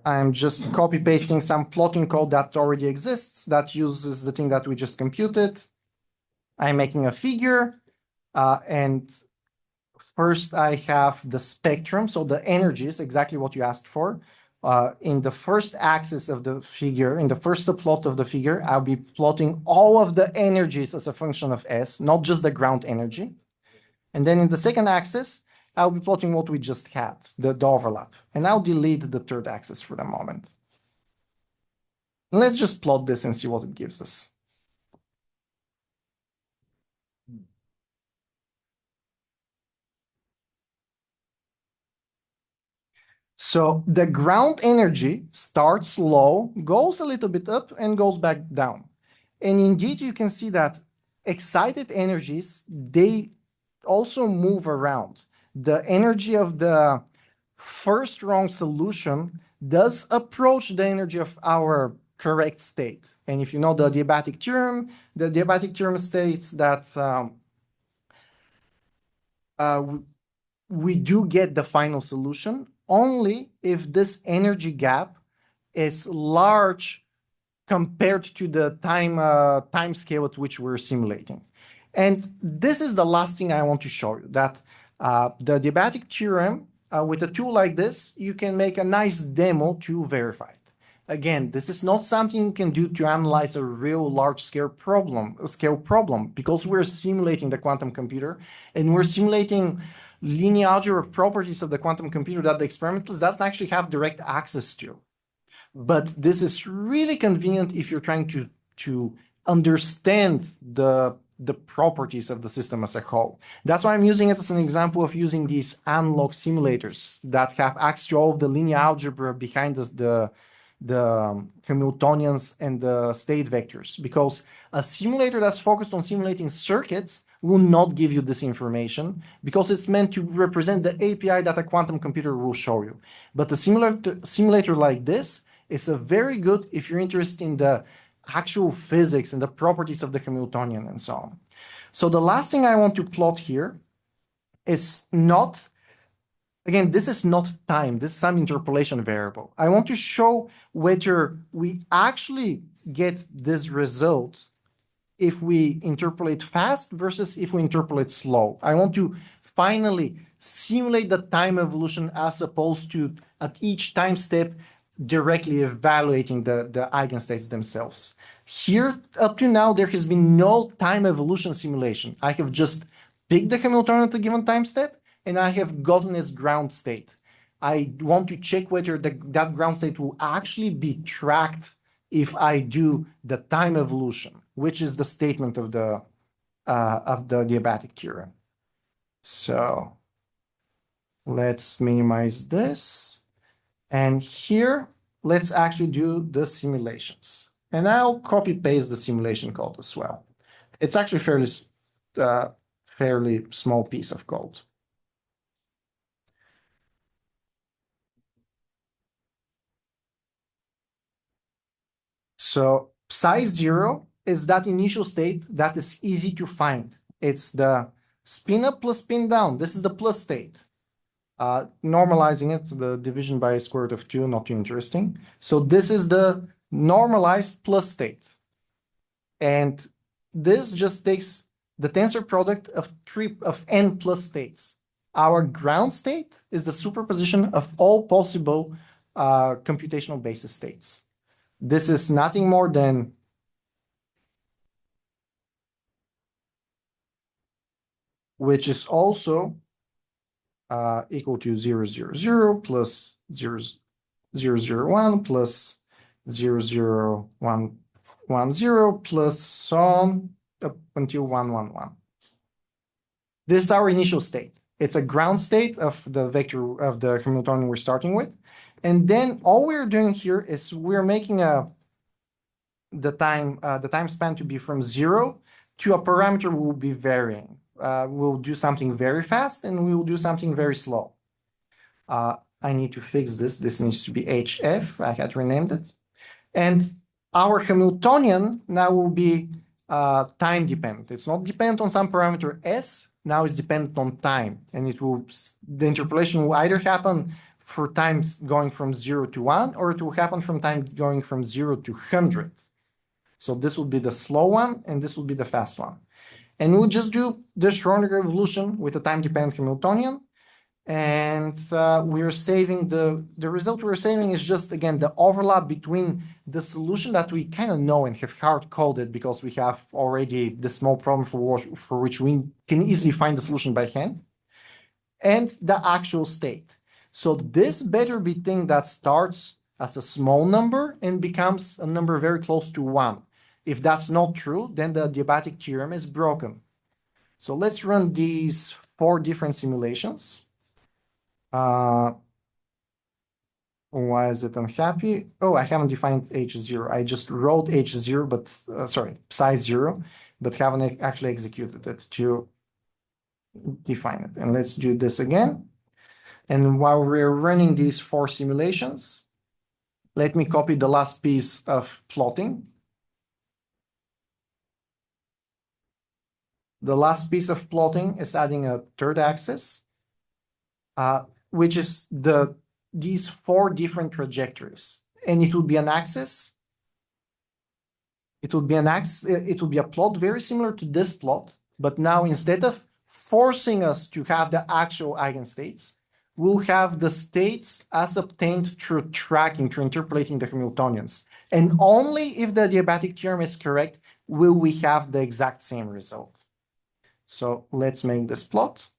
I'm just copy pasting some plotting code that already exists that uses the thing that we just computed. I'm making a figure and first I have the spectrum, so the energies, exactly what you asked for. In the first axis of the figure, in the first plot of the figure, I'll be plotting all of the energies as a function of S, not just the ground energy. And then in the second axis, I'll be plotting what we just had, the overlap. And I'll delete the third axis for the moment. Let's just plot this and see what it gives us. So the ground energy starts low, goes a little bit up, and goes back down. And indeed, you can see that excited energies, they also move around. The energy of the first wrong solution does approach the energy of our correct state. And if you know the adiabatic theorem states that we do get the final solution only if this energy gap is large compared to the time scale at which we're simulating. And this is the last thing I want to show you, that the adiabatic theorem, with a tool like this, you can make a nice demo to verify it. Again, this is not something you can do to analyze a real large-scale problem, because we're simulating the quantum computer, and we're simulating linear algebra properties of the quantum computer that the experimentalist doesn't actually have direct access to. But this is really convenient if you're trying to understand the properties of the system as a whole. That's why I'm using it as an example of using these analog simulators that have access to all of the linear algebra behind the Hamiltonians and the state vectors, because a simulator that's focused on simulating circuits will not give you this information because it's meant to represent the API that a quantum computer will show you. But a simulator like this is a very good if you're interested in the actual physics and the properties of the Hamiltonian and so on. So the last thing I want to plot here is not, again, this is not time, this is some interpolation variable. I want to show whether we actually get this result if we interpolate fast versus if we interpolate slow. I want to finally simulate the time evolution as opposed to at each time step directly evaluating the eigenstates themselves. Here, up to now, there has been no time evolution simulation. I have just picked the Hamiltonian at a given time step, and I have gotten its ground state. I want to check whether that ground state will actually be tracked if I do the time evolution, which is the statement of the adiabatic theorem. So let's minimize this. And here, let's actually do the simulations. And I'll copy paste the simulation code as well. It's actually fairly small piece of code. So psi 0 is that initial state that is easy to find. It's the spin up plus spin down. This is the plus state. Normalizing it, the division by square root of 2, not too interesting. So this is the normalized plus state. And this just takes the tensor product of n plus states. Our ground state is the superposition of all possible computational basis states. This is nothing more than which is also equal to 0, 0, 0 plus 0, 0, 0, 1 plus 0, 0, 1, 1, 0 plus so on up until 1, 1, 1. This is our initial state. It's a ground state of the vector of the Hamiltonian we're starting with. And then all we're doing here is we're making the time span to be from 0 to a parameter will be varying. We'll do something very fast and we'll do something very slow. I need to fix this. This needs to be HF. I had renamed it. And our Hamiltonian now will be time dependent. It's not dependent on some parameter S. Now it's dependent on time. And it will, the interpolation will either happen for times going from 0 to 1, or it will happen from time going from 0 to 100. So this will be the slow one, and this will be the fast one. And we'll just do the Schrödinger evolution with a time-dependent Hamiltonian. And we're saving the result we're saving is just, again, the overlap between the solution that we kind of know and have hard-coded because we have already the small problem for which we can easily find the solution by hand, and the actual state. So this better be thing that starts as a small number and becomes a number very close to 1. If that's not true, then the adiabatic theorem is broken. So let's run these 4 different simulations. Why is it unhappy? Oh, I haven't defined H0. I just wrote H0, but sorry, size 0, but haven't actually executed it to define it. And let's do this again. And while we're running these 4 simulations, let me copy the last piece of plotting. The last piece of plotting is adding a third axis, which is these 4 different trajectories. And it will be an axis. It will be a plot very similar to this plot, but now instead of forcing us to have the actual eigenstates, we'll have the states as obtained through tracking, through interpolating the Hamiltonians. And only if the adiabatic theorem is correct will we have the exact same result. So let's make this plot.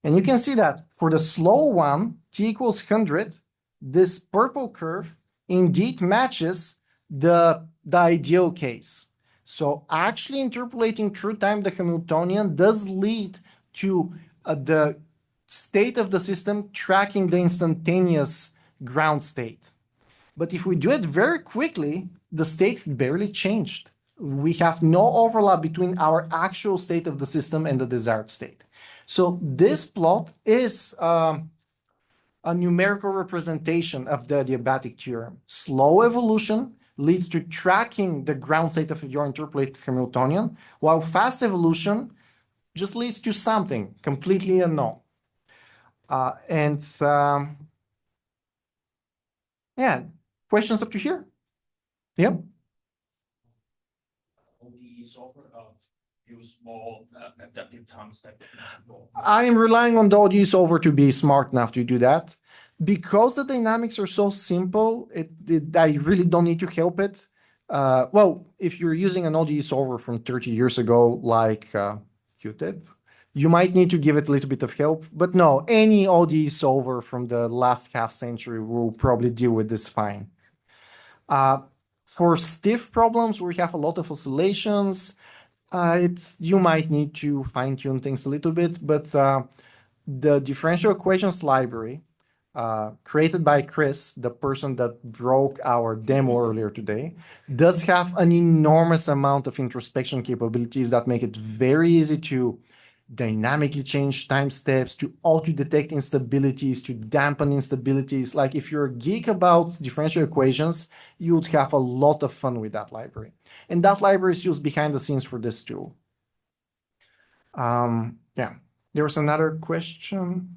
And you can see that for the slow one, t equals 100, this purple curve indeed matches the ideal case. So actually interpolating through time the Hamiltonian does lead to the state of the system tracking the instantaneous ground state. But if we do it very quickly, the state barely changed. We have no overlap between our actual state of the system and the desired state. So this plot is a numerical representation of the adiabatic theorem. Slow evolution leads to tracking the ground state of your interpolated Hamiltonian, while fast evolution just leads to something completely unknown. Yeah, questions up to here? Yep. Small adaptive time step. I am relying on the ODE solver to be smart enough to do that. Because the dynamics are so simple, I really don't need to help it. Well, if you're using an ODE solver from 30 years ago, like QTIP, you might need to give it a little bit of help. But no, any ODE solver from the last half century will probably deal with this fine. For stiff problems where you have a lot of oscillations, you might need to fine-tune things a little bit, but the differential equations library created by Chris, the person that broke our demo earlier today, does have an enormous amount of introspection capabilities that make it very easy to dynamically change time steps, to auto-detect instabilities, to dampen instabilities. Like if you're a geek about differential equations, you would have a lot of fun with that library. And that library is used behind the scenes for this tool. Yeah, There's another question.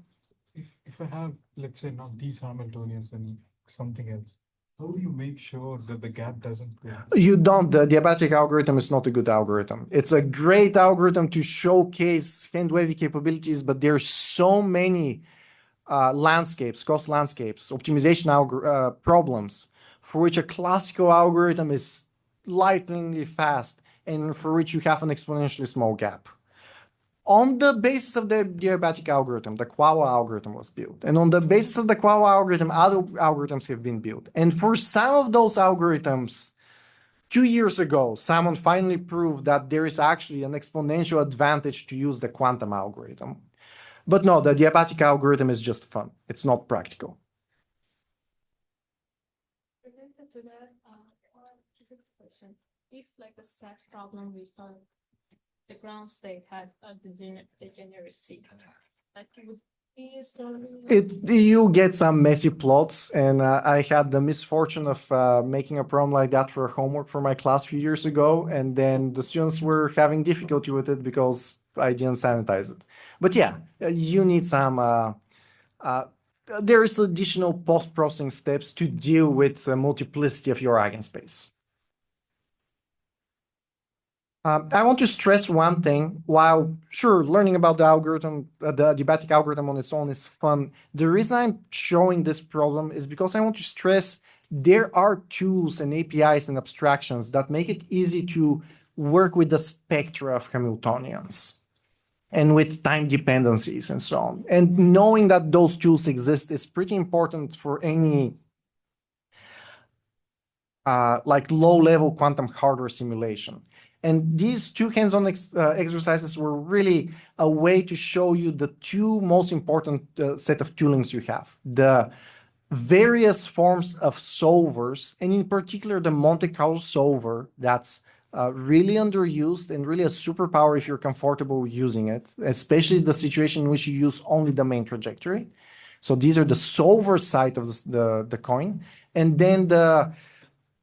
If I have, let's say, not these Hamiltonians and something else, how do you make sure that the gap doesn't go? You don't. The adiabatic algorithm is not a good algorithm. It's a great algorithm to showcase hand-wavy capabilities, but there's so many landscapes, cost landscapes, optimization problems for which a classical algorithm is lightningly fast and for which you have an exponentially small gap. On the basis of the adiabatic algorithm, the QuaWa algorithm was built. And on the basis of the QuaWa algorithm, other algorithms have been built. And for some of those algorithms, 2 years ago, someone finally proved that there is actually an exponential advantage to use the quantum algorithm. But no, the adiabatic algorithm is just fun. It's not practical. Related to that, physics question. If like a set problem we thought the ground state had a degeneracy, that would be some. You get some messy plots, and I had the misfortune of making a problem like that for homework for my class a few years ago, and then the students were having difficulty with it because I didn't sanitize it. But yeah, you need some. There is additional post-processing steps to deal with the multiplicity of your eigenspace. I want to stress one thing. While sure, learning about the algorithm, the adiabatic algorithm on its own is fun, the reason I'm showing this problem is because I want to stress there are tools and APIs and abstractions that make it easy to work with the spectra of Hamiltonians and with time dependencies and so on. And knowing that those tools exist is pretty important for any like low-level quantum hardware simulation. And these two hands-on exercises were really a way to show you the two most important set of toolings you have. The various forms of solvers, and in particular the Monte Carlo solver that's really underused and really a superpower if you're comfortable using it, especially the situation in which you use only the main trajectory. So these are the solver side of the coin. And then the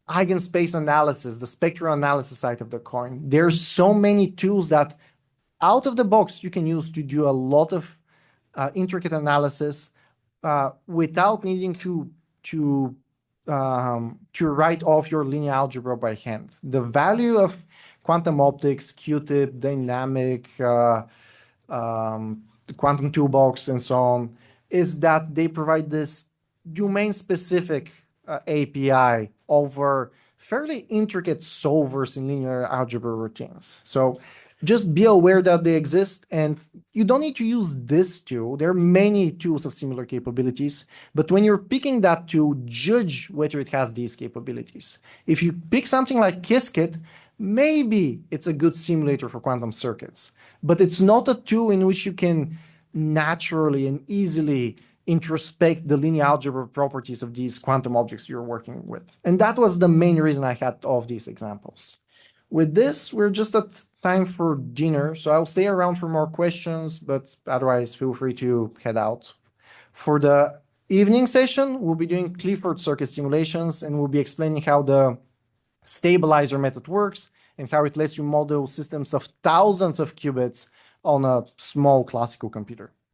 eigenspace analysis, the spectral analysis side of the coin. There's so many tools that out of the box you can use to do a lot of intricate analysis without needing to write off your linear algebra by hand. The value of quantum optics, Q-tip, dynamic, quantum toolbox, and so on, is that they provide this domain-specific API over fairly intricate solvers in linear algebra routines. So just be aware that they exist, and you don't need to use this tool. There are many tools of similar capabilities, but when you're picking that tool, judge whether it has these capabilities. If you pick something like Qiskit, maybe it's a good simulator for quantum circuits, but it's not a tool in which you can naturally and easily introspect the linear algebra properties of these quantum objects you're working with. And that was the main reason I had all of these examples. With this, we're just at time for dinner, so I'll stay around for more questions, but otherwise feel free to head out. For the evening session, we'll be doing Clifford circuit simulations, and we'll be explaining how the stabilizer method works and how it lets you model systems of thousands of qubits on a small classical computer.